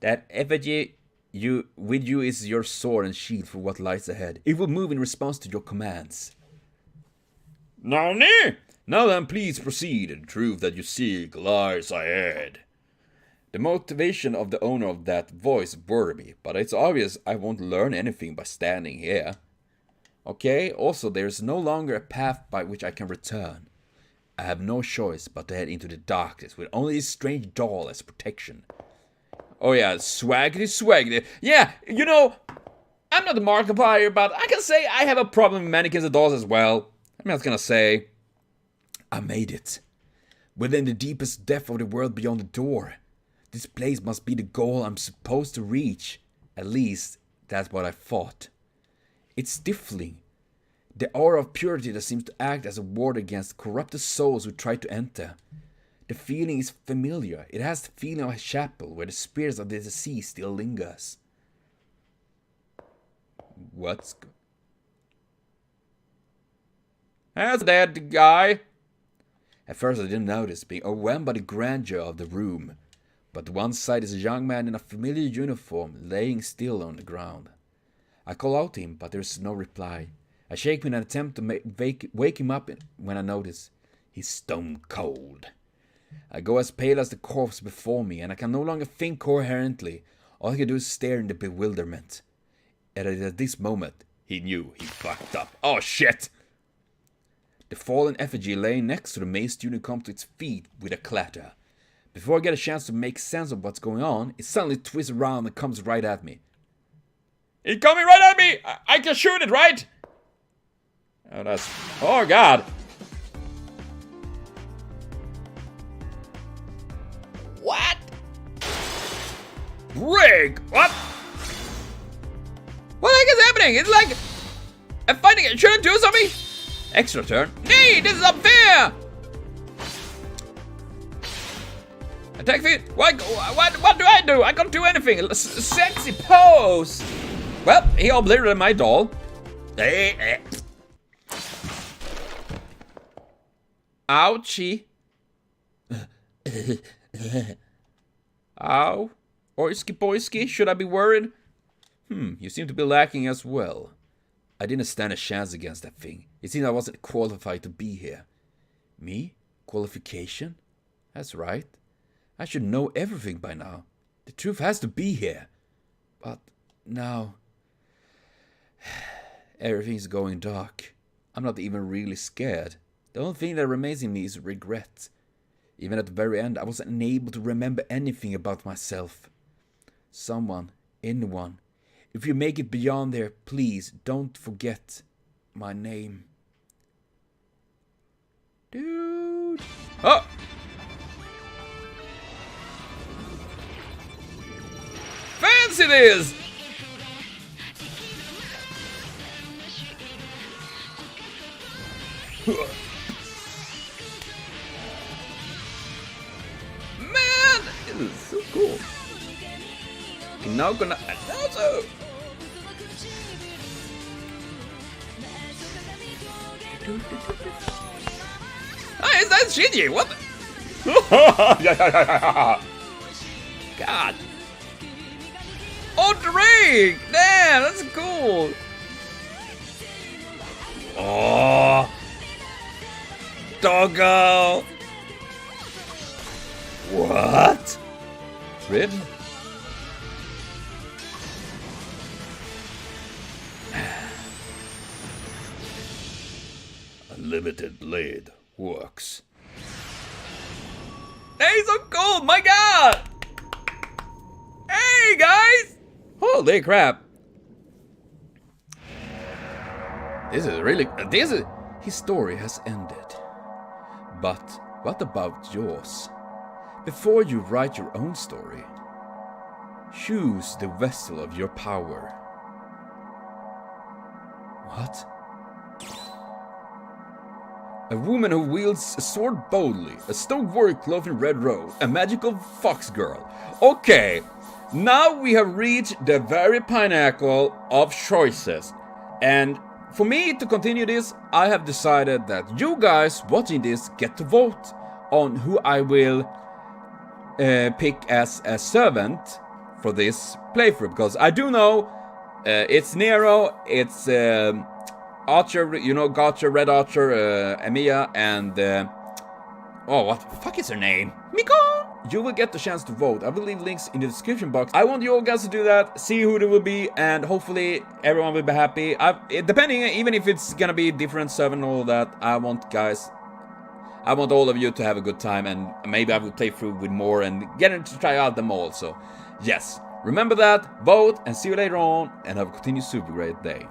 [SPEAKER 1] That effigy with you is your sword and shield for what lies ahead. It will move in response to your commands.
[SPEAKER 2] Nani? Now then, please proceed. The truth that you seek lies ahead.
[SPEAKER 1] The motivation of the owner of that voice worried me, but it's obvious I won't learn anything by standing here. Okay, also there's no longer a path by which I can return. I have no choice but to head into the darkness with only this strange doll as protection.
[SPEAKER 2] Oh yeah, swaggity, swaggity. Yeah, you know, I'm not a Markiplier, but I can say I have a problem with mannequins and dolls as well. I'm just gonna say,
[SPEAKER 1] I made it. Within the deepest depth of the world beyond the door. This place must be the goal I'm supposed to reach. At least, that's what I thought. It's stifling. The aura of purity that seems to act as a ward against corrupted souls who try to enter. The feeling is familiar. It has the feeling of a chapel where the spirits of the deceased still lingers. What's... That's a dead guy. At first I didn't notice, being overwhelmed by the grandeur of the room. But to one side is a young man in a familiar uniform, laying still on the ground. I call out to him, but there is no reply. I shake him in an attempt to wake him up when I notice he's stone cold. I go as pale as the corpse before me, and I can no longer think coherently. All I can do is stare in the bewilderment. And at this moment, he knew he fucked up. Oh shit! The fallen effigy laying next to the maze student comes to its feet with a clatter. Before I get a chance to make sense of what's going on, it suddenly twists around and comes right at me.
[SPEAKER 2] It's coming right at me! I can shoot it, right?
[SPEAKER 1] Oh, that's... Oh, God!
[SPEAKER 2] What? Rig! What? What the heck is happening? It's like... I'm fighting it. Should I do something?
[SPEAKER 1] Extra turn.
[SPEAKER 2] Hey, this is unfair! Attack feet. What do I do? I can't do anything. Sexy pose.
[SPEAKER 1] Well, he obliterated my doll. Ouchie. Ow. Oisky boisky, should I be worried? You seem to be lacking as well. I didn't stand a chance against that thing. It seemed I wasn't qualified to be here. Me? Qualification? That's right. I should know everything by now. The truth has to be here. But now... everything's going dark. I'm not even really scared. The only thing that remains in me is regret. Even at the very end, I wasn't unable to remember anything about myself. Someone, anyone, if you make it beyond there, please don't forget my name. Dude.
[SPEAKER 2] Oh! Fancy this! Man!
[SPEAKER 1] This is so cool. I'm now gonna... Also...
[SPEAKER 2] Ah, is that Shinji? What the?
[SPEAKER 1] God.
[SPEAKER 2] Oh, Drake! Damn, that's cool!
[SPEAKER 1] Oh. Doggo. What?
[SPEAKER 2] Red?
[SPEAKER 1] Unlimited blade works.
[SPEAKER 2] Hey, so cool! My God! Hey, guys!
[SPEAKER 1] Holy crap. This is really... His story has ended. But what about yours? Before you write your own story, choose the vessel of your power. What? A woman who wields a sword boldly, a stone warrior clothed in red robe, a magical fox girl. Okay, now we have reached the very pinnacle of choices. And for me to continue this, I have decided that you guys watching this get to vote on who I will pick as a servant for this playthrough. Because I do know it's Nero, it's Archer, you know, Gotcha, Red Archer, Emiya, and oh, what the fuck is her name? Miko! You will get the chance to vote. I will leave links in the description box. I want you all guys to do that, see who it will be, and hopefully everyone will be happy. Depending, even if it's gonna be different server and all that, I want all of you to have a good time, and maybe I will play through with more and get to try out them all. So, yes, remember that, vote, and see you later on, and have a continued super great day.